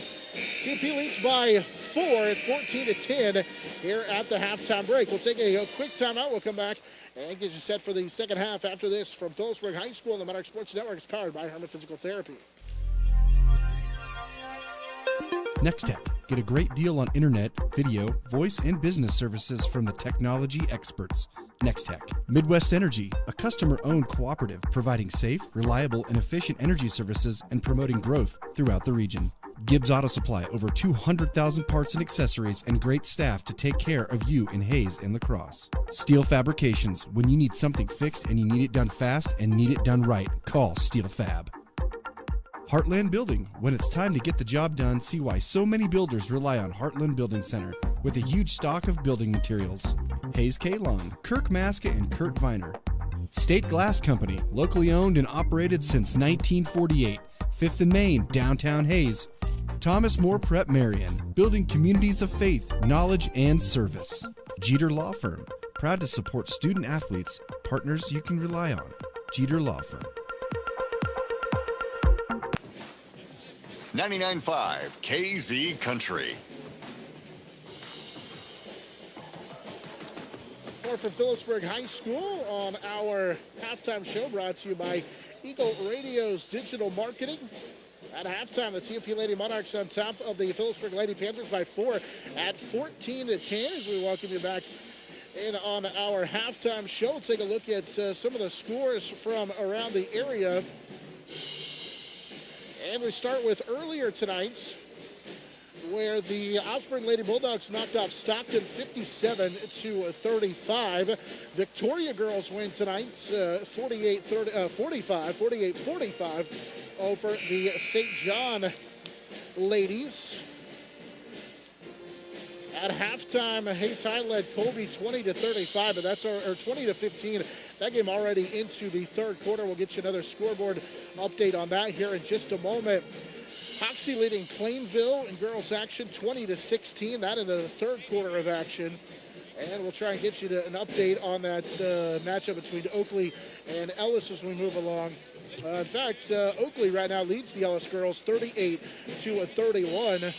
[SPEAKER 1] TMP leads by 4 at 14-10 here at the halftime break. We'll take a quick timeout. We'll come back and get you set for the second half after this from Phillipsburg High School and the Monarch Sports Network. Is powered by Herman Physical Therapy.
[SPEAKER 2] Next Tech. Get a great deal on internet, video, voice, and business services from the technology experts. Next Tech. Midwest Energy, a customer-owned cooperative providing safe, reliable, and efficient energy services and promoting growth throughout the region. Gibbs Auto Supply, over 200,000 parts and accessories and great staff to take care of you in Hayes and La Crosse. Steel Fabrications, when you need something fixed and you need it done fast and need it done right, call Steel Fab. Heartland Building. When it's time to get the job done, see why so many builders rely on Heartland Building Center with a huge stock of building materials. Hayes K. Long, Kirk Maska, and Kurt Viner. State Glass Company, locally owned and operated since 1948. 5th and Main, downtown Hayes. Thomas More Prep Marian, building communities of faith, knowledge, and service. Jeter Law Firm, proud to support student athletes, partners you can rely on. Jeter Law Firm.
[SPEAKER 10] 99.5 KZ Country.
[SPEAKER 1] More from Phillipsburg High School on our halftime show, brought to you by Eagle Radio's digital marketing. At halftime, the TMP Lady Monarchs on top of the Phillipsburg Lady Panthers by 4 at 14-10 as we welcome you back in on our halftime show. We'll take a look at some of the scores from around the area. And we start with earlier tonight, where the Offspring Lady Bulldogs knocked off Stockton 57-35. Victoria girls win tonight 48-45 over the St. John ladies. At halftime, Hayes High led Colby 20-35, but that's or 20-15. That game already into the third quarter. We'll get you another scoreboard update on that here in just a moment. Hoxie leading Plainville in girls action 20-16. That in the third quarter of action. And we'll try and get you an update on that matchup between Oakley and Ellis as we move along. In fact, Oakley right now leads the Ellis girls 38-31.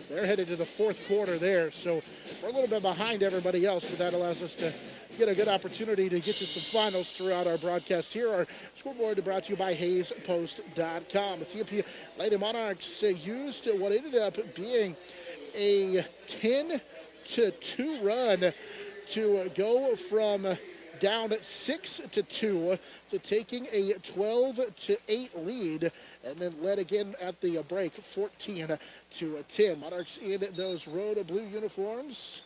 [SPEAKER 1] They're headed to the fourth quarter there, so we're a little bit behind everybody else, but that allows us to get a good opportunity to get to some finals throughout our broadcast here. Our scoreboard brought to you by HayesPost.com. The TMP Lady Monarchs used what ended up being a 10-2 run to go from down 6-2 to taking a 12-8 lead, and then led again at the break 14-10. Monarchs in those road blue uniforms.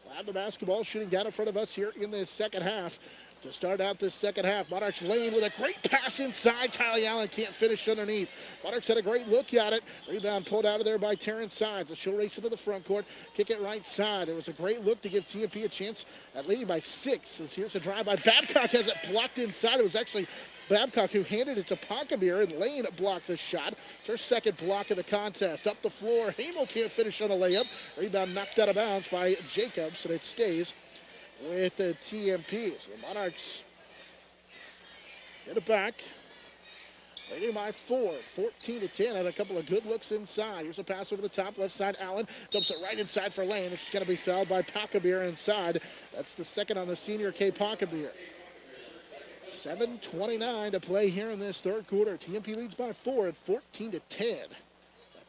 [SPEAKER 1] We'll have the basketball shooting down in front of us here in the second half. To start out this second half, Monarchs lane with a great pass inside. Kylie Allen can't finish underneath. Monarchs had a great look at it. Rebound pulled out of there by Terrence Sides. She'll race into the front court, kick it right side. It was a great look to give TMP a chance at leading by 6. As here's a drive by Babcock, has it blocked inside. It was actually Babcock who handed it to Pockabir, and Lane blocked the shot. It's her second block of the contest. Up the floor, Hamel can't finish on a layup. Rebound knocked out of bounds by Jacobs, and it stays with the TMP. So the Monarchs get it back. Leading by 4, 14-10. Had a couple of good looks inside. Here's a pass over the top left side. Allen dumps it right inside for Lane. It's going to be fouled by Pockabir inside. That's the second on the senior Kay Pockabir. 7:29 to play here in this third quarter. TMP leads by 4 at 14-10. A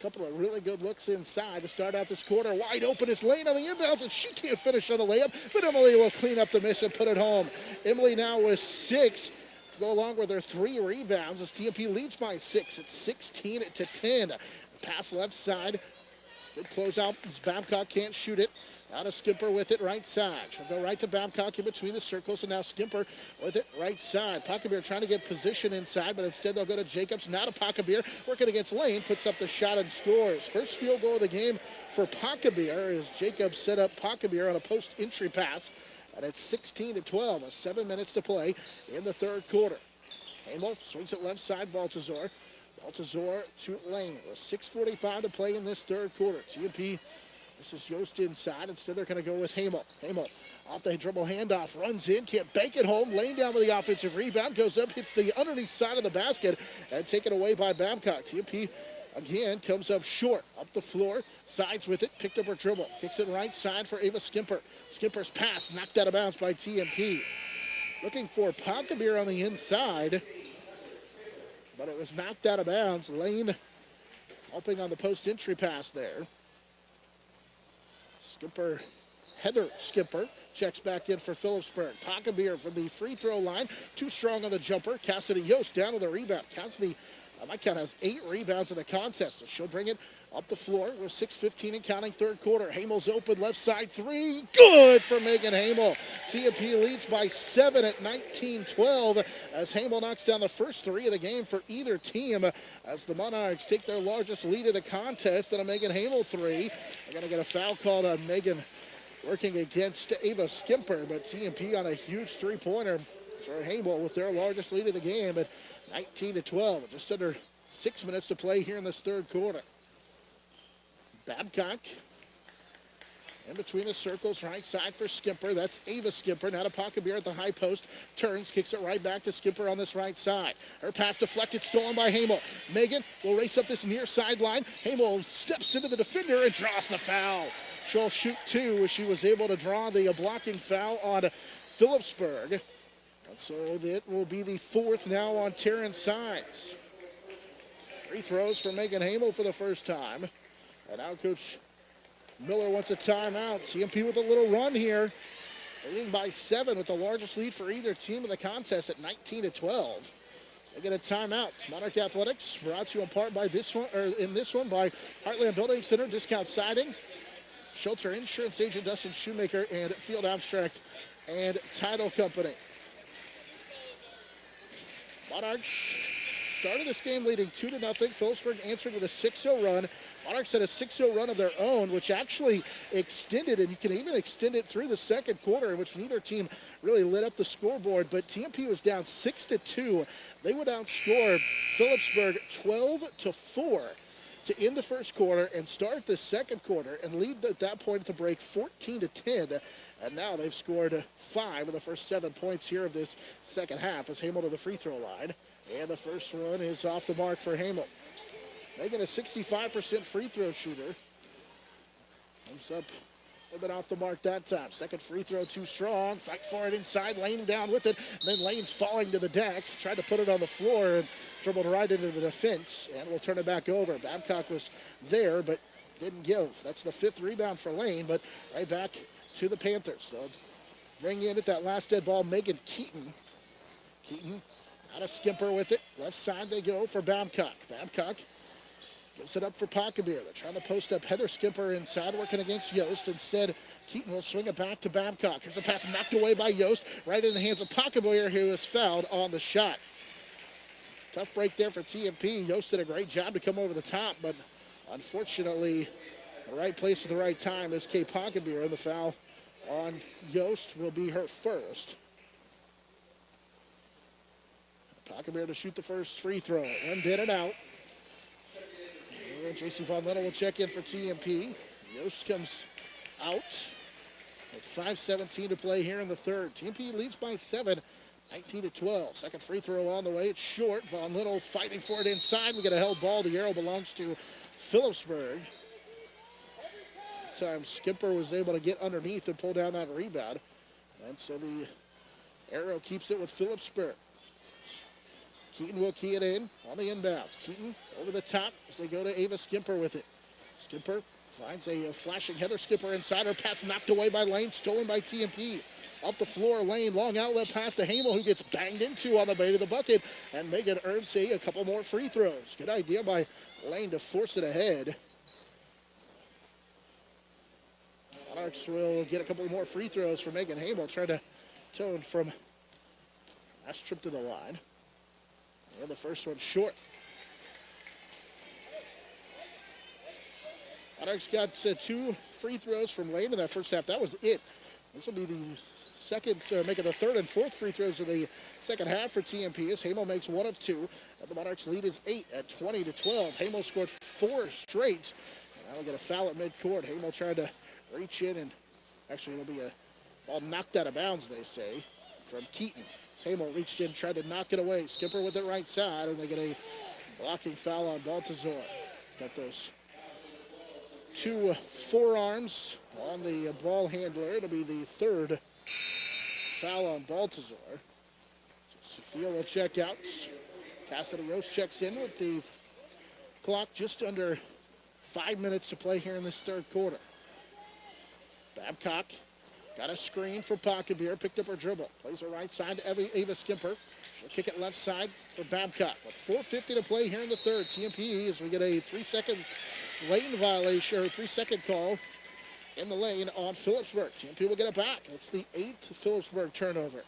[SPEAKER 1] couple of really good looks inside to start out this quarter. Wide open is Lane on the inbounds, and she can't finish on the layup, but Emily will clean up the miss and put it home. Emily now with 6 to go along with her 3 rebounds as TMP leads by 6 at 16-10. Pass left side. Good closeout as Babcock can't shoot it. Now to Skimper with it right side. She'll go right to Babcock in between the circles, and now Skimper with it right side. Pockabir trying to get position inside, but instead they'll go to Jacobs. Now to Pockabir, working against Lane, puts up the shot and scores. First field goal of the game for Pockabir as Jacobs set up Pockabir on a post-entry pass. And it's 16-12, with 7 minutes to play in the third quarter. Hamel swings it left side, Baltazar. Baltazar to Lane with 6:45 to play in this third quarter. TMP, this is Yost inside. Instead, they're going to go with Hamel. Hamel off the dribble handoff, runs in, can't bank it home. Lane down with the offensive rebound, goes up, hits the underneath side of the basket, and taken away by Babcock. TMP again comes up short, up the floor, sides with it, picked up her dribble, kicks it right side for Ava Skimper. Skimper's pass knocked out of bounds by TMP. Looking for Ponkabir on the inside, but it was knocked out of bounds. Lane helping on the post entry pass there. Skimper, Heather Skimper checks back in for Phillipsburg. Ponkabir from the free throw line, too strong on the jumper. Cassidy Yost down with the rebound. Cassidy, my count, has 8 rebounds in the contest. So she'll bring it up the floor with 6:15 and counting third quarter. Hamel's open left side three. Good for Megan Hamel. TMP leads by 7 at 19-12 as Hamel knocks down the first 3 of the game for either team as the Monarchs take their largest lead of the contest and a Megan Hamel 3. They're going to get a foul called on Megan working against Ava Skimper, but TMP on a huge three-pointer for Hamel with their largest lead of the game at 19-12. Just under 6 minutes to play here in this third quarter. Babcock in between the circles, right side for Skimper. That's Ava Skimper. Now to Ponkabir at the high post. Turns, kicks it right back to Skimper on this right side. Her pass deflected, stolen by Hamel. Megan will race up this near sideline. Hamel steps into the defender and draws the foul. She'll shoot 2 as she was able to draw the blocking foul on Phillipsburg. And so that will be the 4th now on Terrence Sides. Free throws for Megan Hamel for the first time. And now Coach Miller wants a timeout. TMP with a little run here. Leading by 7 with the largest lead for either team in the contest at 19-12. So they get a timeout. Monarch Athletics brought to you in part by this one, by Heartland Building Center, Discount Siding, Shelter Insurance Agent Dustin Shoemaker, and Field Abstract and Title Company. Monarchs started this game leading 2-0. Phillipsburg answered with a 6-0 run. Monarchs had a 6-0 run of their own, which actually extended, and you can even extend it through the second quarter, in which neither team really lit up the scoreboard. But TMP was down 6-2. They would outscore Phillipsburg 12-4 to end the first quarter and start the second quarter and lead at that point at the break 14-10. And now they've scored 5 of the first 7 points here of this second half as Hamel to the free throw line. And the first one is off the mark for Hamel. Making a 65% free throw shooter. Comes up a little bit off the mark that time. Second free throw too strong. Fight for it inside. Lane down with it. Then Lane falling to the deck. Tried to put it on the floor and dribbled right into the defense. And we'll turn it back over. Babcock was there but didn't give. That's the 5th rebound for Lane, but right back to the Panthers. They'll bring in at that last dead ball Megan Keaton. Keaton out of Skimper with it. Left side they go for Babcock. Babcock gets it up for Ponkabir. They're trying to post up Heather Skimper inside, working against Yost. Instead, Keaton will swing it back to Babcock. Here's a pass knocked away by Yost, right in the hands of Ponkabir, who is fouled on the shot. Tough break there for TMP. Yost did a great job to come over the top, but unfortunately, the right place at the right time is Kay Ponkabir, and the foul on Yost will be her first. Ponkabir to shoot the first free throw, and did it out. And J.C. Von Little will check in for TMP. Yost comes out with 5:17 to play here in the third. TMP leads by 7, 19-12. Second free throw on the way. It's short. Von Little fighting for it inside. We get a held ball. The arrow belongs to Phillipsburg. Time Skimper was able to get underneath and pull down that rebound. And so the arrow keeps it with Phillipsburg. Keaton will key it in on the inbounds. Keaton over the top as they go to Ava Skimper with it. Skimper finds a flashing Heather Skimper inside. Her pass knocked away by Lane, stolen by TMP. Up the floor, Lane, long outlet pass to Hamel, who gets banged into on the way to the bucket. And Megan earns a couple more free throws. Good idea by Lane to force it ahead. Monarchs will get a couple more free throws for Megan Hamel, trying to tone from last trip to the line. And the first one short. Monarchs got 2 free throws from Lane in that first half. That was it. This will be the making the third and fourth free throws of the second half for TMP as Hamel makes 1 of 2. And the Monarchs lead is 8 at 20-12. Hamel scored 4 straight. Now we get a foul at midcourt. Hamel tried to reach in, and actually it'll be a ball knocked out of bounds, they say, from Keaton. Hamel reached in, tried to knock it away. Skipper with it right side, and they get a blocking foul on Baltazar. Got those 2 forearms on the ball handler. It'll be the third foul on Baltazar. Sophia will check out. Cassidy Yost checks in with the clock just under 5 minutes to play here in this third quarter. Babcock got a screen for Pocketbeer, picked up her dribble. Plays her right side to Ava Skimper. She'll kick it left side for Babcock. With 4:50 to play here in the third, TMP as we get a 3-second lane violation, or 3-second call in the lane on Phillipsburg. TMP will get it back. It's the 8th Phillipsburg turnover.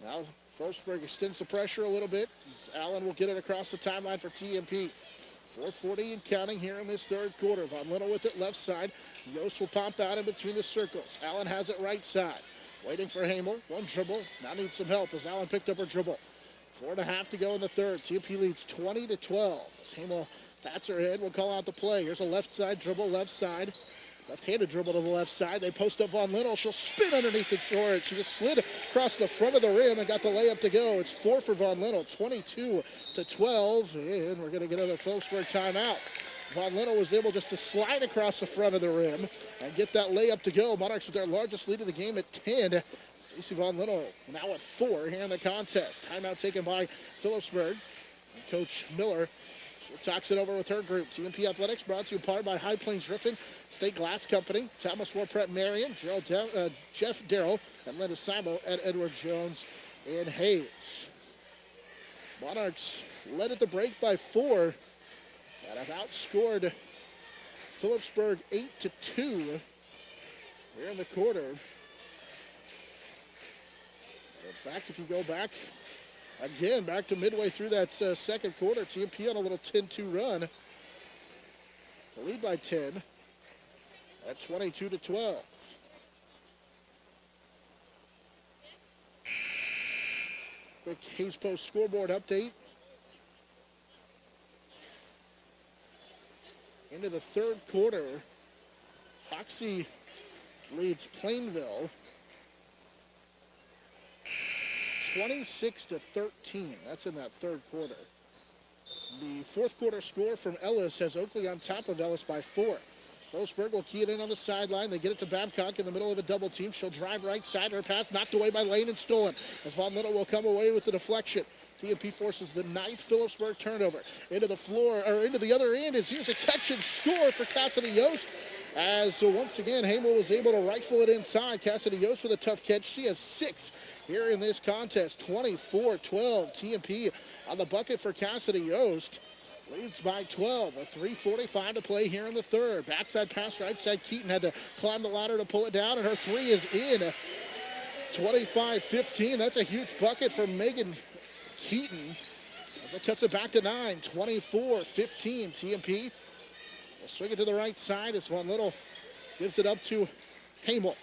[SPEAKER 1] Now Phillipsburg extends the pressure a little bit. Allen will get it across the timeline for TMP. 4:40 and counting here in this third quarter. Von Little with it left side. Yost will pop out in between the circles. Allen has it right side. Waiting for Hamel. 1 dribble. Now needs some help as Allen picked up her dribble. 4.5 to go in the third. TMP leads 20-12. As Hamel pats her head, we'll call out the play. Here's a left side dribble, left side. Left-handed dribble to the left side. They post up Von Little. She'll spin underneath the sword. She just slid across the front of the rim and got the layup to go. It's 4 for Von Little, 22-12. And we're going to get another Phillipsburg timeout. Von Little was able just to slide across the front of the rim and get that layup to go. Monarchs with their largest lead of the game at 10. Stacey Von Little now at 4 here in the contest. Timeout taken by Phillipsburg. And Coach Miller talks it over with her group. TMP Athletics brought to you part by High Plains Roofing, State Glass Company, Thomas War Prep Marion, Jeff Darrell, and Linda Simo at Edward Jones in Hayes. Monarchs led at the break by 4 and have outscored Phillipsburg 8-2 here in the quarter. In fact, if you go back again, back to midway through that second quarter, TMP on a little 10-2 run to lead by 10 at 22-12. Quick Hayes Post scoreboard update. Into the third quarter, Hoxie leads Plainville 26-13. That's in that third quarter. The fourth quarter score from Ellis has Oakley on top of Ellis by 4. Phillipsburg will key it in on the sideline. They get it to Babcock in the middle of a double team. She'll drive right side. Her pass knocked away by Lane and stolen as Von Little will come away with the deflection. TMP forces the 9th Phillipsburg turnover into the floor, or into the other end, as here's a catch and score for Cassidy Yost. As once again, Hamel was able to rifle it inside. Cassidy Yost with a tough catch. She has 6 here in this contest. 24-12. TMP on the bucket for Cassidy Yost. Leads by 12 with 3:45 to play here in the third. Backside pass right side. Keaton had to climb the ladder to pull it down, and her 3 is in. 25-15. That's a huge bucket for Megan Keaton as it cuts it back to 9. 24-15. TMP will swing it to the right side as Von Little gives it up to Hamel.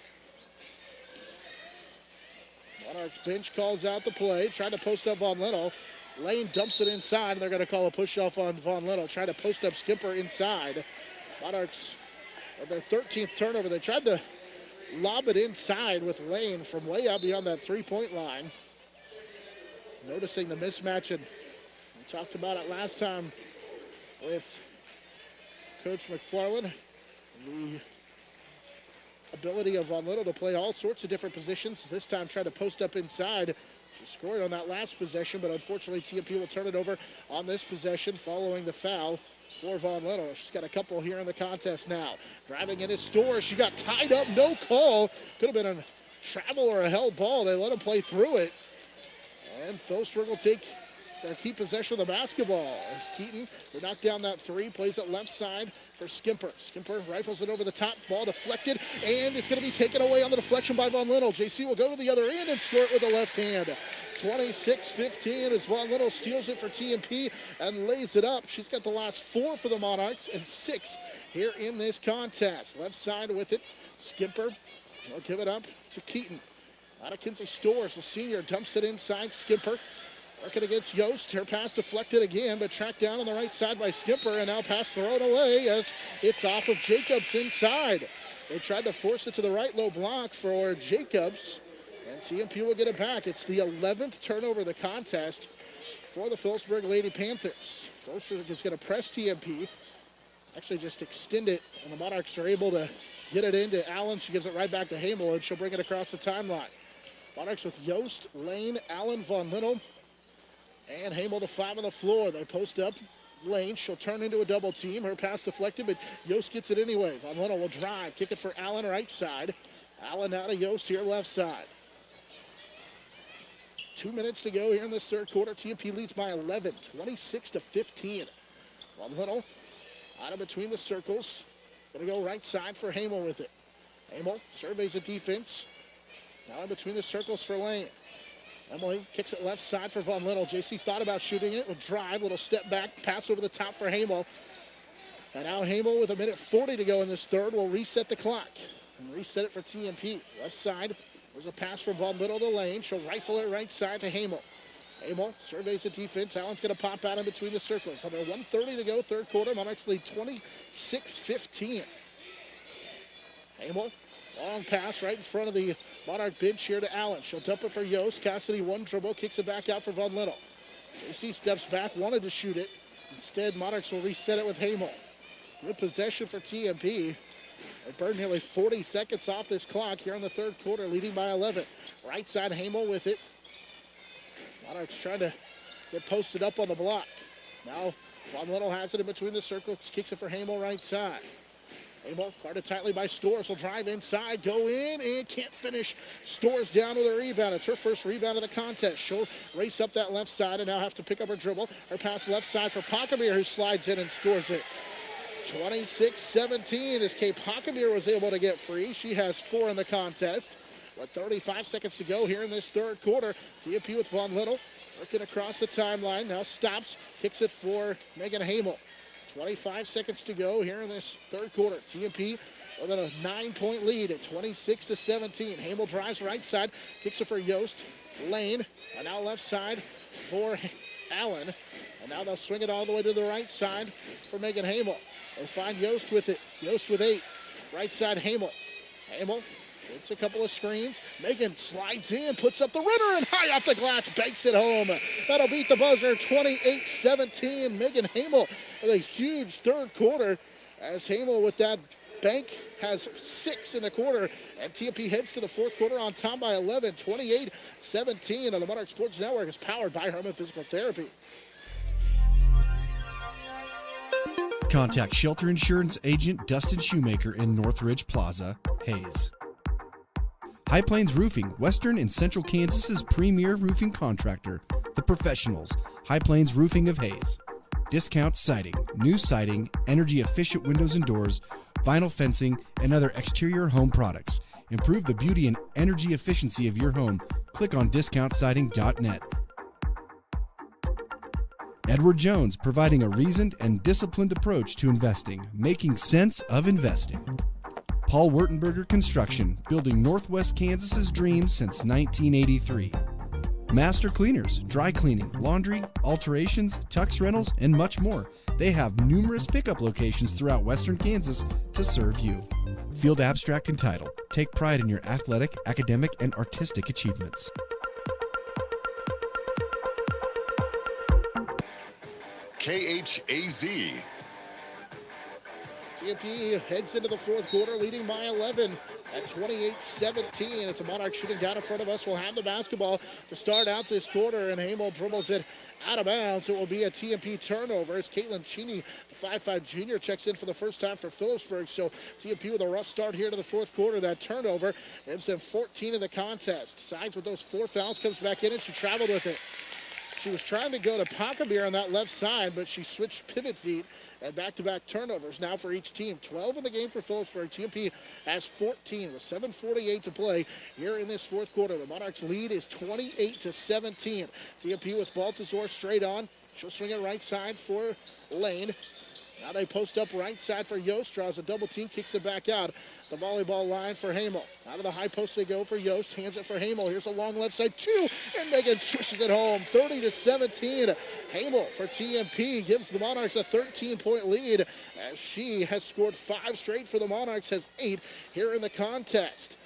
[SPEAKER 1] Monarchs bench calls out the play. Trying to post up Von Little. Lane dumps it inside, and they're going to call a push-off on Von Little. Trying to post up Skipper inside. Monarchs, with their 13th turnover, they tried to lob it inside with Lane from way out beyond that three-point line. Noticing the mismatch, and we talked about it last time with Coach McFarland. The ability of Von Little to play all sorts of different positions. This time trying to post up inside. She scored on that last possession, but unfortunately TMP will turn it over on this possession following the foul for Von Little. She's got a couple here in the contest now. Driving in his store, she got tied up, no call. Could have been a travel or a held ball. They let him play through it. And Phillipsburg will keep possession of the basketball. As Keaton, they knock down that 3, plays it left side for Skimper. Skimper rifles it over the top, ball deflected, and it's going to be taken away on the deflection by Von Little. JC will go to the other end and score it with the left hand. 26-15 as Von Little steals it for TMP and lays it up. She's got the last 4 for the Monarchs and 6 here in this contest. Left side with it. Skipper will give it up to Keaton. Out of Kinsey Stores, the senior dumps it inside. Skipper working against Yost. Her pass deflected again, but tracked down on the right side by Skipper, and now pass thrown away as it's off of Jacobs inside. They tried to force it to the right low block for Jacobs, and TMP will get it back. It's the 11th turnover of the contest for the Phillipsburg Lady Panthers. Phillipsburg is going to press TMP, actually just extend it, and the Monarchs are able to get it into Allen. She gives it right back to Hamel, and she'll bring it across the timeline. Monarchs with Yost, Lane, Allen, Von Little, and Hamel, the 5 on the floor. They post up Lane. She'll turn into a double team. Her pass deflected, but Yost gets it anyway. Von Little will drive. Kick it for Allen, right side. Allen out of Yost here, left side. 2 minutes to go here in this third quarter. TMP leads by 11, 26-15. Von Little out of between the circles. Going to go right side for Hamel with it. Hamel surveys the defense. Now in between the circles for Lane. Emily kicks it left side for Von Little. JC thought about shooting it. Will drive. Little step back. Pass over the top for Hamel. And now Hamel with 1:40 to go in this third will reset the clock. And reset it for TMP. Left side. There's a pass from Von Little to Lane. She'll rifle it right side to Hamel. Hamel surveys the defense. Allen's going to pop out in between the circles. Under 1:30 to go, third quarter. Monarchs lead 26-15. Hamel. Long pass right in front of the Monarch bench here to Allen. She'll dump it for Yost. Cassidy one dribble, kicks it back out for Von Little. JC steps back, wanted to shoot it. Instead, Monarchs will reset it with Hamel. Good possession for TMP. They burned nearly 40 seconds off this clock here in the third quarter, leading by 11. Right side, Hamel with it. Monarchs trying to get posted up on the block. Now, Von Little has it in between the circles, kicks it for Hamel right side. Hamel guarded tightly by Stores. Will drive inside, go in, and can't finish. Stores down with a rebound. It's her first rebound of the contest. She'll race up that left side and now have to pick up her dribble. Her pass left side for Pockamere, who slides in and scores it. 26-17 as Kay Pockamere was able to get free. She has 4 in the contest. With 35 seconds to go here in this third quarter. TMP with Von Little working across the timeline. Now stops, kicks it for Megan Hamel. 25 seconds to go here in this third quarter. TMP with a 9-point lead at 26-17. Hamel drives right side, kicks it for Yost. Lane, and now left side for Allen. And now they'll swing it all the way to the right side for Megan Hamel. They find Yost with it. Yost with 8. Right side, Hamel. Hamel gets a couple of screens. Megan slides in, puts up the runner, and high off the glass, banks it home. That'll beat the buzzer, 28-17. Megan Hamel with a huge third quarter as Hamel with that bank has 6 in the quarter, and TMP heads to the fourth quarter on top by 11, 28-17. And the Monarch Sports Network is powered by Herman Physical Therapy.
[SPEAKER 2] Contact Shelter Insurance Agent Dustin Shoemaker in Northridge Plaza, Hayes. High Plains Roofing, Western and Central Kansas's premier roofing contractor, The Professionals, High Plains Roofing of Hayes. Discount siding, new siding, energy-efficient windows and doors, vinyl fencing, and other exterior home products. Improve the beauty and energy efficiency of your home. Click on discountsiding.net. Edward Jones, providing a reasoned and disciplined approach to investing, making sense of investing. Paul Wurtenberger Construction, building Northwest Kansas's dreams since 1983. Master Cleaners, dry cleaning, laundry, alterations, tux rentals, and much more. They have numerous pickup locations throughout Western Kansas to serve you. Field Abstract and Title. Take pride in your athletic, academic, and artistic achievements.
[SPEAKER 10] KHAZ.
[SPEAKER 1] TMP heads into the fourth quarter, leading by 11 at 28-17. As the Monarchs shooting down in front of us will have the basketball to start out this quarter, and Hamel dribbles it out of bounds. It will be a TMP turnover as Caitlin Cheney, the 5'5 junior, checks in for the first time for Phillipsburg. So TMP with a rough start here to the fourth quarter. That turnover gives them 14 in the contest. Sides with those 4 fouls, comes back in, and she traveled with it. She was trying to go to Pacabir on that left side, but she switched pivot feet, and back-to-back turnovers now for each team. 12 in the game for Phillipsburg. TMP has 14 with 7:48 to play here in this fourth quarter. The Monarchs lead is 28-17. TMP with Baltazar straight on. She'll swing it right side for Lane. Now they post up right side for Yost. Draws a double team, kicks it back out. The volleyball line for Hamel. Out of the high post they go for Yost. Hands it for Hamel. Here's a long left side, 2. And Megan swishes it home. 30-17. Hamel for TMP gives the Monarchs a 13-point lead as she has scored 5 straight for the Monarchs, has 8 here in the contest.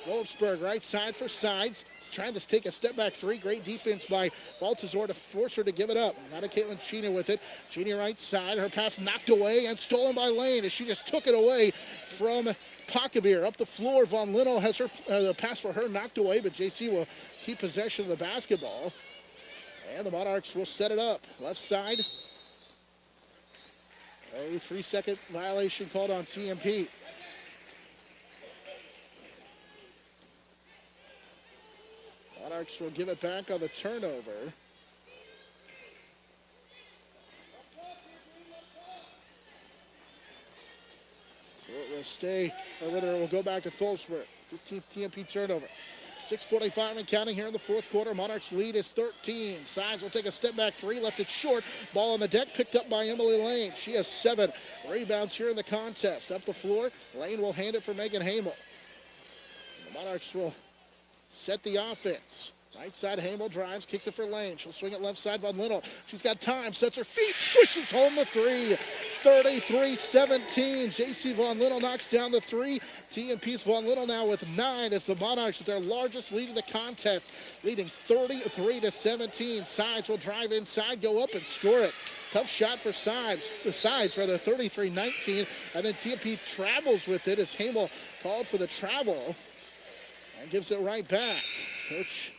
[SPEAKER 1] Phillipsburg right side for Sides. Trying to take a step back 3. Great defense by Baltazar to force her to give it up. Now to Caitlin Cheney with it. Cheney right side. Her pass knocked away and stolen by Lane as she just took it away from Pacabir. Up the floor, Von Lino has her pass for her knocked away, but JC will keep possession of the basketball. And the Monarchs will set it up. Left side. A 3-second violation called on TMP. Monarchs will give it back on the turnover. So it will stay, or whether it will go back to Phillipsburg. 15th TMP turnover. 6:45 and counting here in the fourth quarter. Monarchs lead is 13. Sides will take a step back 3, left it short. Ball on the deck, picked up by Emily Lane. She has 7 rebounds here in the contest. Up the floor, Lane will hand it for Megan Hamel. The Monarchs will set the offense. Right side, Hamel drives, kicks it for Lane. She'll swing it left side, Von Lino. She's got time, sets her feet, swishes home the 3. 33-17. JC Von Lino knocks down the 3. TMP's Von Lino now with 9 as the Monarchs with their largest lead in the contest, leading 33-17. Sides will drive inside, go up and score it. Tough shot for Sides, 33-19. And then TMP travels with it as Hamel called for the travel and gives it right back. Coach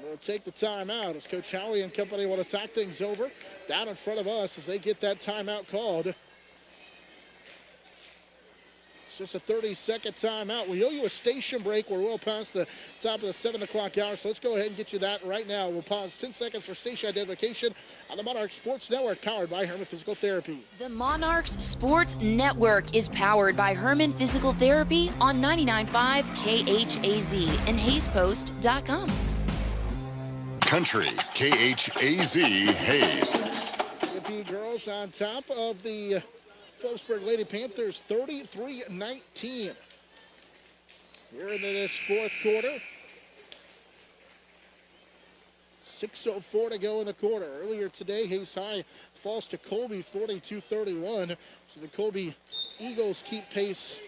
[SPEAKER 1] will take the timeout as Coach Howie and company will talk things over down in front of us as they get that timeout called. It's just a 30-second timeout. We owe you a station break. We're well past the top of the 7 o'clock hour, so let's go ahead and get you that right now. We'll pause 10 seconds for station identification on the Monarchs Sports Network, powered by Herman Physical Therapy.
[SPEAKER 3] The Monarchs Sports Network is powered by Herman Physical Therapy on 99.5 KHAZ and HaysPost.com.
[SPEAKER 10] Country, KHAZ Hayes.
[SPEAKER 1] TMP girls on top of the Phillipsburg Lady Panthers, 33-19. Here into this fourth quarter. 6:04 to go in the quarter. Earlier today, Hayes High falls to Colby 42-31. So the Colby Eagles keep pace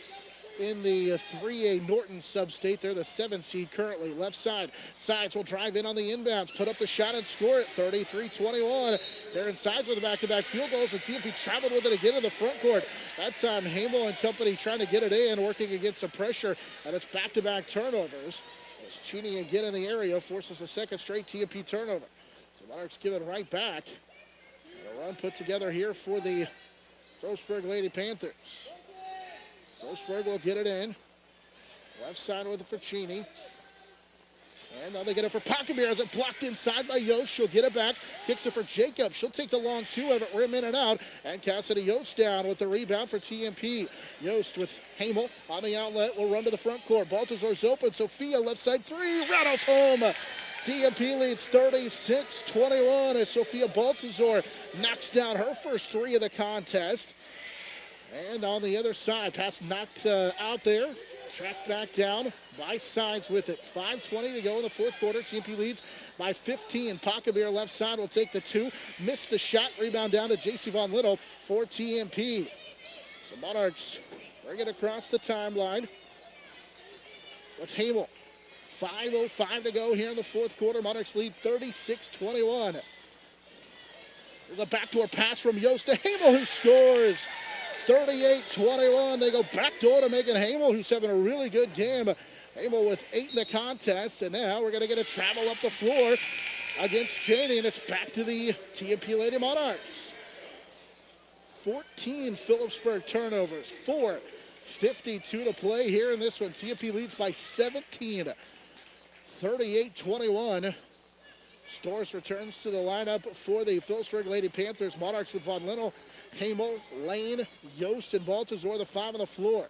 [SPEAKER 1] in the 3A Norton sub-state. They're the 7th seed currently. Left side. Sides will drive in on the inbounds, put up the shot and score it. 33-21. Darren Sides with the back-to-back field goals, and TMP traveled with it again in the front court. That time, Hamel and company trying to get it in, working against some pressure, and it's back-to-back turnovers. As Cheney again in the area forces a second straight TMP turnover. So Monarchs give it right back. And a run put together here for the Phillipsburg Lady Panthers. Phillipsburg will get it in. Left side with it for Cheney. And now they get it for Pacabir as it blocked inside by Yost. She'll get it back. Kicks it for Jacob. She'll take the long 2 of it. Rim in and out. And Cassidy Yost down with the rebound for TMP. Yost with Hamel on the outlet. Will run to the front court. Baltazar's open. Sophia left side 3. Rattles home. TMP leads 36-21 as Sophia Baltazar knocks down her first 3 of the contest. And on the other side, pass knocked out there. Tracked back down by Sides with it. 5:20 to go in the fourth quarter. TMP leads by 15. Pacabir left side will take the 2. Missed the shot. Rebound down to JC Von Lino for TMP. So Monarchs bring it across the timeline with Hamel. 5:05 to go here in the fourth quarter. Monarchs lead 36-21. There's a backdoor pass from Yost to Hamel, who scores. 38-21. They go backdoor to Megan Hamel, who's having a really good game. Hamel with 8 in the contest, and now we're going to get a travel up the floor against Cheney, and it's back to the TMP Lady Monarchs. 14 Phillipsburg turnovers, 4:52 to play here in this one. TMP leads by 17, 38-21. Storrs returns to the lineup for the Phillipsburg Lady Panthers. Monarchs with Von Linnell, Hamel, Lane, Yost, and Baltazar, the 5 on the floor.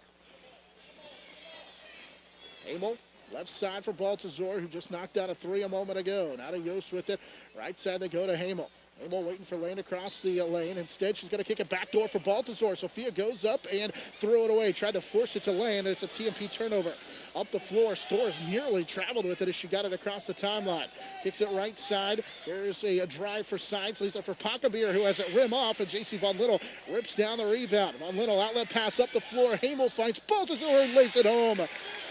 [SPEAKER 1] Hamel, left side for Baltazar, who just knocked out a 3 a moment ago. Now to Yost with it. Right side they go to Hamel. Hamel waiting for Lane across the lane. Instead, she's going to kick it backdoor for Baltazar. Sophia goes up and threw it away. Tried to force it to Lane, and it's a TMP turnover. Up the floor, Storrs nearly traveled with it as she got it across the timeline. Kicks it right side. There's a drive for Sides. Lisa for Packabeer, who has it rim off, and JC Von Linnell rips down the rebound. Von Linnell outlet pass up the floor. Hamel finds Baltazar and lays it home.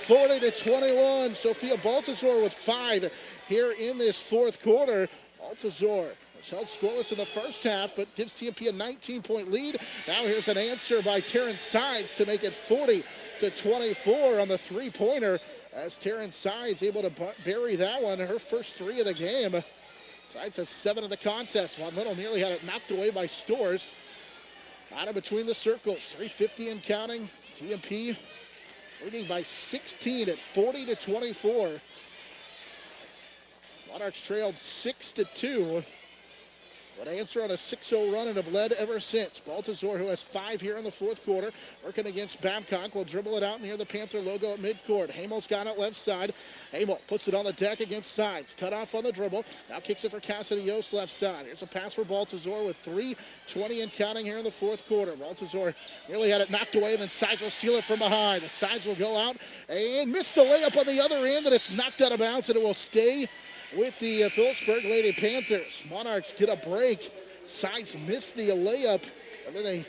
[SPEAKER 1] 40-21. Sophia Baltazar with 5 here in this fourth quarter. Baltazar was held scoreless in the first half, but gives TMP a 19-point lead. Now here's an answer by Terrence Sides to make it 40-24 on the three-pointer, as Terrence Sides able to bury that one, her first 3 of the game. Sides has 7 in the contest. Von Linnell nearly had it knocked away by Storrs. Out of between the circles, 3:50 and counting. TMP leading by 16 at 40-24. Monarchs trailed 6-2. But answer on a 6-0 run and have led ever since. Baltazar, who has 5 here in the fourth quarter, working against Babcock, will dribble it out near the Panther logo at midcourt. Hamel's got it left side. Hamel puts it on the deck against Sides. Cut off on the dribble. Now kicks it for Cassidy Yost left side. Here's a pass for Baltazar with 3:20 and counting here in the fourth quarter. Baltazar nearly had it knocked away, and then Sides will steal it from behind. The Sides will go out and miss the layup on the other end, and it's knocked out of bounds, and it will stay with the Phillipsburg Lady Panthers. Monarchs get a break. Sides missed the layup, and then they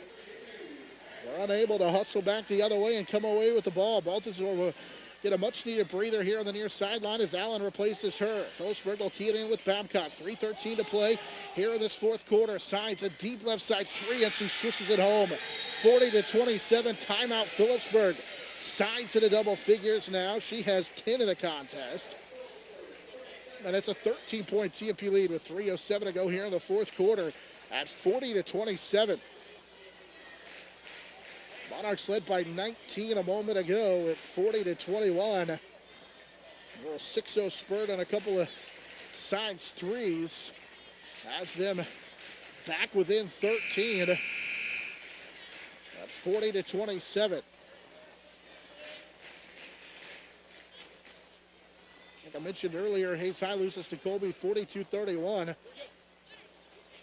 [SPEAKER 1] were unable to hustle back the other way and come away with the ball. Baltazar will get a much-needed breather here on the near sideline as Allen replaces her. Phillipsburg will key it in with Babcock. 3:13 to play here in this fourth quarter. Sides a deep left side 3, and she swishes it home. 40-27, timeout Phillipsburg. Sides into double figures now. She has 10 in the contest. And it's a 13-point TMP lead with 3:07 to go here in the fourth quarter at 40-27. Monarchs led by 19 a moment ago at 40-21. A little 6-0 spurt on a couple of Sides threes has them back within 13 at 40-27. I mentioned earlier, Hayes High loses to Colby 42-31.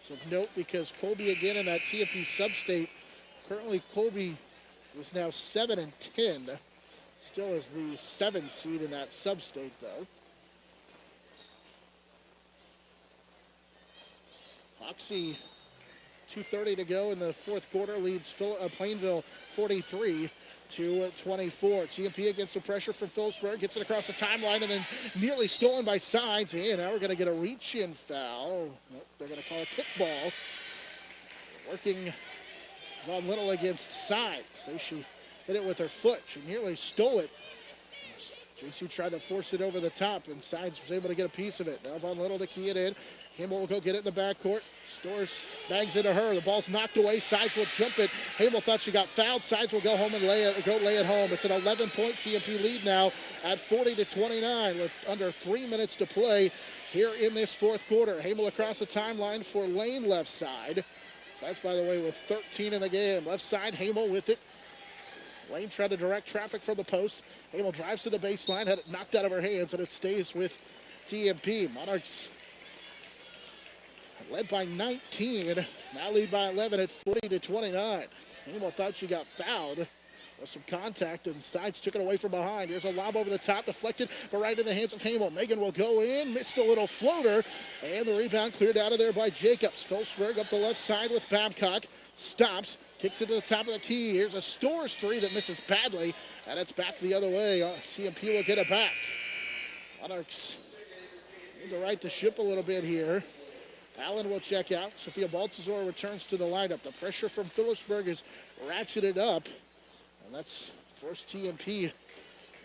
[SPEAKER 1] So note, because Colby again in that TMP sub-state, currently Colby is now 7-10. Still is the 7th seed in that sub-state though. Hoxie, 2:30 to go in the fourth quarter, leads Plainville 43-24. TMP against the pressure from Phillipsburg, gets it across the timeline and then nearly stolen by Sides. And now we're going to get a reach-in foul. Nope, they're going to call a kickball. Working Von Linnell against Sides. So she hit it with her foot. She nearly stole it. JC tried to force it over the top, and Sides was able to get a piece of it. Now Von Linnell to key it in. Hamel will go get it in the backcourt. Storrs bangs into her. The ball's knocked away. Sides will jump it. Hamel thought she got fouled. Sides will go home and lay it home. It's an 11-point TMP lead now at 40-29 with under 3 minutes to play here in this fourth quarter. Hamel across the timeline for Lane left side. Sides, by the way, with 13 in the game. Left side, Hamel with it. Lane tried to direct traffic from the post. Hamel drives to the baseline, had it knocked out of her hands, and it stays with TMP. Monarchs led by 19, now lead by 11 at 40-29. Hamel thought she got fouled with some contact, and Sides took it away from behind. Here's a lob over the top, deflected, but right in the hands of Hamel. Megan will go in, missed a little floater, and the rebound cleared out of there by Jacobs. Phillipsburg up the left side with Babcock. Stops, kicks it to the top of the key. Here's a Storrs 3 that misses badly, and it's back the other way. TMP will get it back. Monarchs need to right the ship a little bit here. Allen will check out. Sophia Baltazar returns to the lineup. The pressure from Phillipsburg is ratcheted up, and that's forced TMP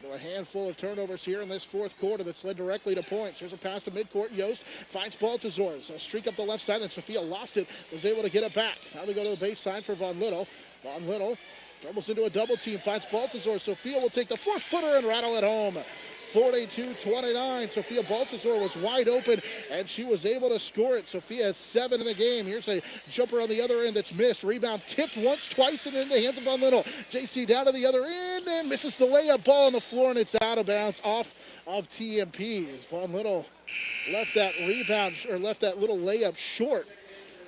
[SPEAKER 1] into a handful of turnovers here in this fourth quarter that's led directly to points. Here's a pass to midcourt. Yost finds Baltazar. So streak up the left side, and Sophia lost it, was able to get it back. Now they go to the baseline for Von Linnell. Von Linnell dribbles into a double team, finds Baltazar. Sophia will take the 4-footer and rattle it home. 42-29. Sophia Baltazar was wide open, and she was able to score it. Sophia has 7 in the game. Here's a jumper on the other end that's missed. Rebound tipped once, twice, and in the hands of Von Little. JC down to the other end and misses the layup. Ball on the floor, and it's out of bounds off of TMP. Von Little left that rebound, or left that little layup short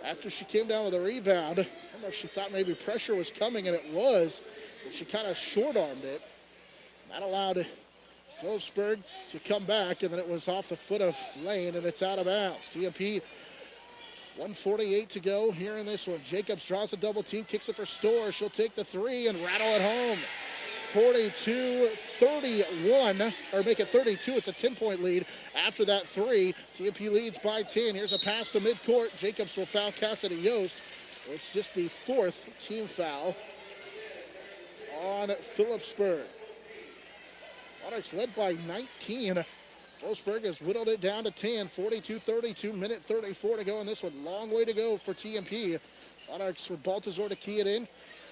[SPEAKER 1] after she came down with a rebound. I don't know if she thought maybe pressure was coming, and it was, but she kind of short-armed it. That allowed Phillipsburg to come back, and then it was off the foot of Lane, and it's out of bounds. TMP, 1:48 to go here in this one. Jacobs draws a double team, kicks it for Storr. She'll take the three and rattle it home. 42-31, or make it 32. It's a 10-point lead after that three. TMP leads by 10. Here's a pass to midcourt. Jacobs will foul Cassidy Yost. It's just the 4th team foul on Phillipsburg. Monarchs led by 19. Phillipsburg has whittled it down to 10. 42-32, minute 34 to go in this one. Long way to go for TMP. Monarchs with Baltazar to key it in.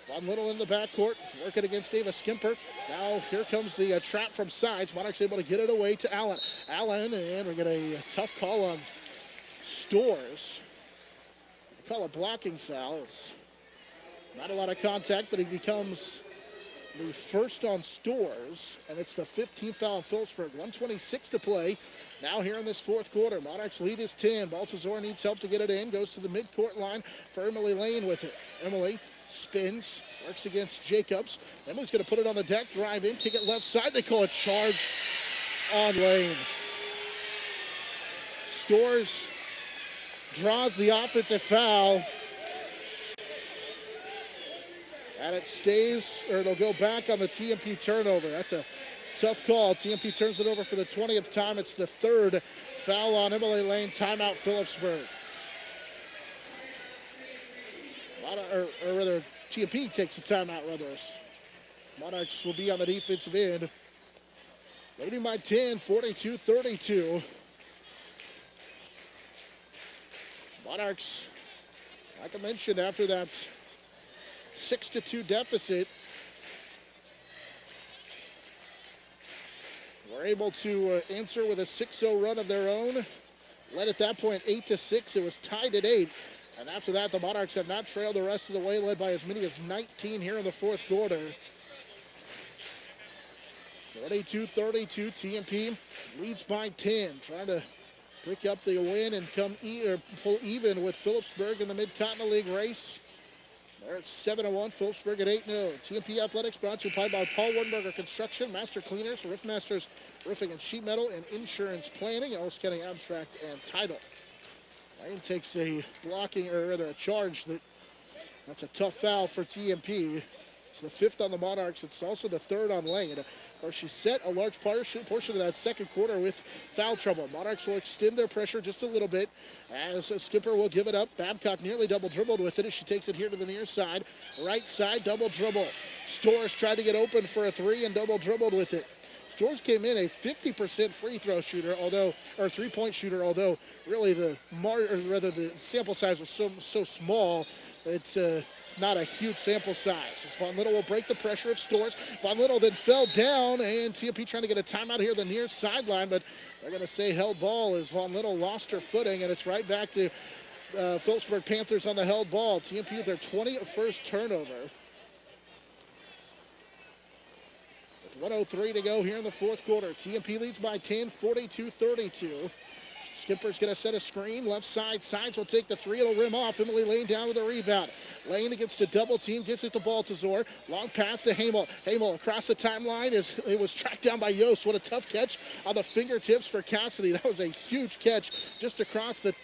[SPEAKER 1] Von Little in the backcourt, working against Ava Skimper. Now here comes the trap from sides. Monarchs able to get it away to Allen. Allen, and we get a tough call on Storrs. They call a blocking foul. It's not a lot of contact, but he becomes the first on Storrs, and it's the 15th foul on Phillipsburg. 1:26 to play. Now here in this 4th quarter, Monarchs lead is 10. Baltazar needs help to get it in. Goes to the midcourt line for Emily Lane with it. Emily spins, works against Jacobs. Emily's going to put it on the deck, drive in, kick it left side. They call a charge on Lane. Storrs draws the offensive foul. And it stays, or it'll go back on the TMP turnover. That's a tough call. TMP turns it over for the 20th time. It's the 3rd foul on Emily Lane. Timeout Phillipsburg. Or rather, TMP takes a timeout, rather. Monarchs will be on the defensive end. Leading by 10, 42-32. Monarchs, like I mentioned, after that 6-2 deficit, were able to answer with a 6-0 run of their own. Led at that point 8-6. It was tied at 8. And after that, the Monarchs have not trailed the rest of the way, led by as many as 19 here in the 4th quarter. 42-32, TMP leads by 10, trying to pick up the win and pull even with Phillipsburg in the Mid-Continent League race. They're at 7-1, Phillipsburg at 8-0. TMP Athletics brought to you by Paul Wardenberger Construction, Master Cleaners, Roof Masters, Roofing and Sheet Metal, and Insurance Planning, Ellis County Abstract and Title. Lane takes a blocking, or rather a charge. That's a tough foul for TMP. It's the 5th on the Monarchs. It's also the 3rd on Lane. Of course, she set a large portion of that 2nd quarter with foul trouble. Monarchs will extend their pressure just a little bit as Skipper will give it up. Babcock nearly double dribbled with it as she takes it here to the near side. Right side, double dribble. Storrs tried to get open for a 3 and double dribbled with it. Storrs came in a 50% free throw shooter, or 3-point shooter, although really the sample size was so small, it's not a huge sample size. As Von Little will break the pressure of Storrs. Von Little then fell down, and TMP trying to get a timeout here the near sideline, but they're going to say held ball as Von Little lost her footing, and it's right back to Phillipsburg Panthers on the held ball. TMP with their 21st turnover. 1:03 to go here in the 4th quarter. TMP leads by 10, 42-32. Skipper's going to set a screen. Left side, Sides will take the 3. It'll rim off. Emily Lane down with a rebound. Lane against a double team, gets it to Baltazar. Long pass to Hamel. Hamel across the timeline. It was tracked down by Yost. What a tough catch on the fingertips for Cassidy. That was a huge catch just across the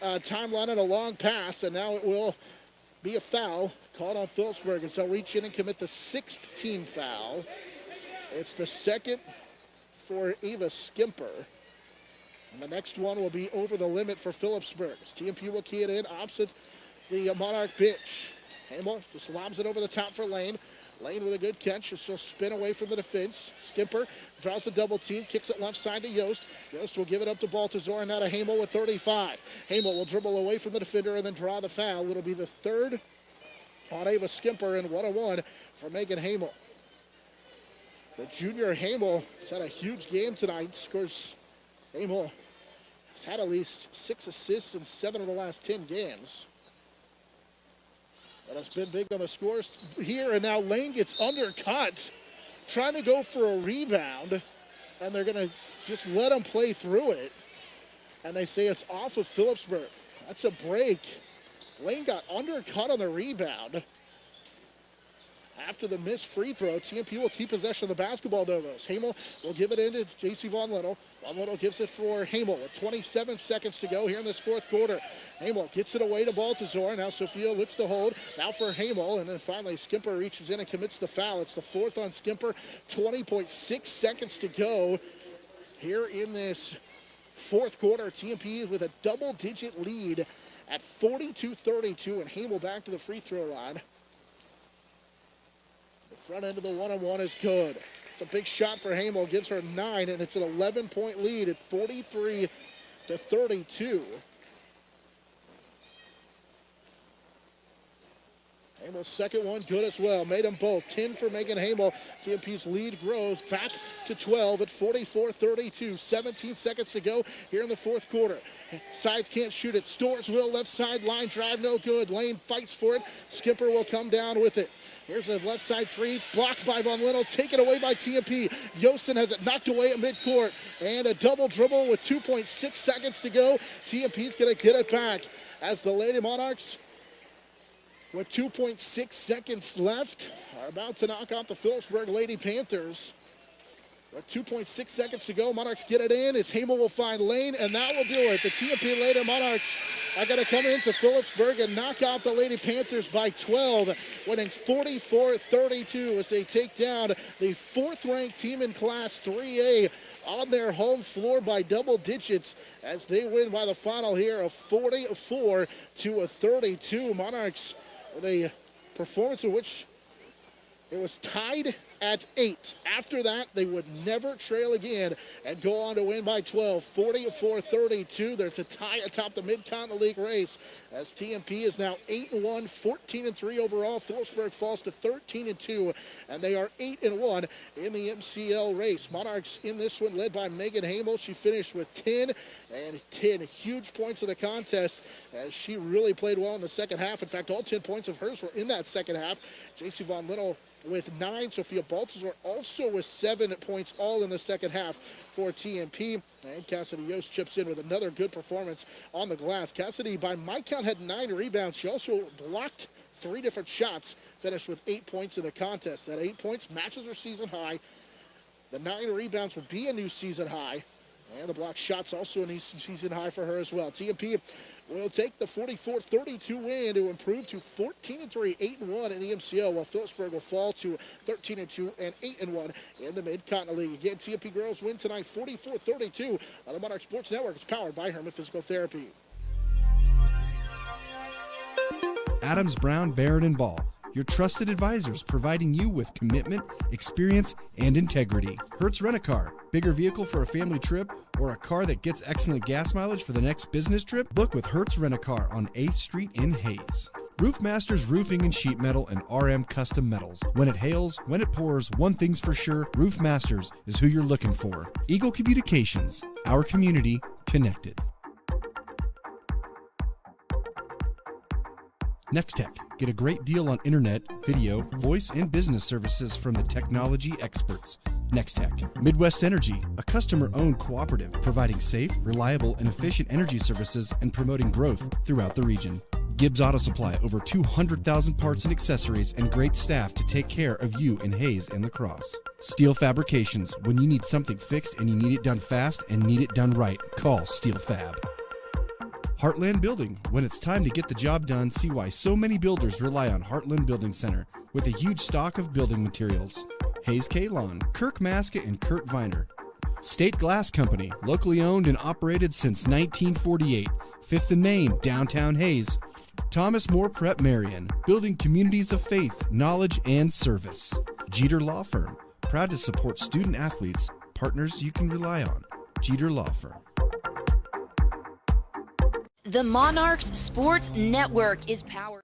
[SPEAKER 1] timeline and a long pass, and now it will be a foul called on Phillipsburg, and so reach in and commit the 6th team foul. It's the 2nd for Ava Skimper. And the next one will be over the limit for Phillipsburg. TMP will key it in opposite the Monarch bench. Hamel just lobs it over the top for Lane. Lane with a good catch. She'll spin away from the defense. Skimper draws the double team, kicks it left side to Yost. Yost will give it up to Baltazar, and now to Hamel with 35. Hamel will dribble away from the defender and then draw the foul. It'll be the 3rd on Ava Skimper, and 1-1 for Megan Hamel. The junior Hamel has had a huge game tonight. Scores. Hamel has had at least 6 assists in 7 of the last 10 games. But it's been big on the scores here, and now Lane gets undercut, trying to go for a rebound, and they're going to just let him play through it. And they say it's off of Phillipsburg. That's a break. Lane got undercut on the rebound. After the missed free throw, TMP will keep possession of the basketball, though. Hamel will give it in to J.C. Von Little. Von Little gives it for Hamel with 27 seconds to go here in this fourth quarter. Hamel gets it away to Baltazar. Now Sophia looks to hold. Now for Hamel, and then finally Skimper reaches in and commits the foul. It's the fourth on Skimper. 20.6 seconds to go here in this fourth quarter. TMP with a double-digit lead at 42-32, and Hamel back to the free throw line. Front end of the one-on-one is good. It's a big shot for Hamel. Gives her 9, and it's an 11-point lead at 43-32. Hamel's second one good as well. Made them both. 10 for Megan Hamel. TMP's lead grows back to 12 at 44-32. 17 seconds to go here in the fourth quarter. Sides can't shoot it. Storesville left side line drive no good. Lane fights for it. Skipper will come down with it. Here's a left side three, blocked by Von Little, taken away by TMP. Yosten has it knocked away at midcourt. And a double dribble with 2.6 seconds to go. TMP's going to get it back as the Lady Monarchs, with 2.6 seconds left, are about to knock off the Phillipsburg Lady Panthers. With 2.6 seconds to go, Monarchs get it in. As Hamel will find Lane, and that will do it. The TMP Lady Monarchs are going to come into Phillipsburg and knock out the Lady Panthers by 12, winning 44-32 as they take down the fourth-ranked team in Class 3A on their home floor by double digits as they win by the final here of 44-32. Monarchs with a performance in which it was tied at 8. After that, they would never trail again and go on to win by 12, 44-32. There's a tie atop the Mid-Continent League race as TMP is now 8-1, 14-3 overall. Phillipsburg falls to 13-2, and they are 8-1 in the MCL race. Monarchs in this one led by Megan Hamel. She finished with 10 huge points of the contest as she really played well in the second half. In fact, all 10 points of hers were in that second half. J.C. Von Little with 9. Sophia Baltazar also with 7 points, all in the second half for TMP. And Cassidy Yost chips in with another good performance on the glass. Cassidy, by my count, had 9 rebounds. She also blocked 3 different shots, finished with 8 points in the contest. That 8 points matches her season high. The 9 rebounds would be a new season high. And the block shots also a new season high for her as well. TMP will take the 44-32 win to improve to 14-3, 8-1 in the MCL, while Phillipsburg will fall to 13-2 and 8-1 in the Mid-Continent League. Again, TMP girls win tonight 44-32 on the Monarch Sports Network. It's powered by Herman Physical Therapy.
[SPEAKER 2] Adams, Brown, Barron, and Ball, your trusted advisors providing you with commitment, experience, and integrity. Hertz Rent-A-Car, bigger vehicle for a family trip or a car that gets excellent gas mileage for the next business trip? Book with Hertz Rent-A-Car on 8th Street in Hayes. Roof Masters Roofing and Sheet Metal and RM Custom Metals. When it hails, when it pours, one thing's for sure, Roof Masters is who you're looking for. Eagle Communications, our community connected. Nextech. Get a great deal on internet, video, voice, and business services from the technology experts. Nextech. Midwest Energy, a customer-owned cooperative providing safe, reliable, and efficient energy services and promoting growth throughout the region. Gibbs Auto Supply, over 200,000 parts and accessories and great staff to take care of you in Hayes and La Crosse. Steel Fabrications, when you need something fixed and you need it done fast and need it done right, call Steel Fab. Heartland Building. When it's time to get the job done, see why so many builders rely on Heartland Building Center with a huge stock of building materials. Hayes K-Lawn, Kirk Maska and Kurt Viner. State Glass Company, locally owned and operated since 1948. 5th and Main, downtown Hayes. Thomas More Prep Marion, building communities of faith, knowledge, and service. Jeter Law Firm, proud to support student athletes, partners you can rely on. Jeter Law Firm.
[SPEAKER 3] The Monarchs Sports Network is powered.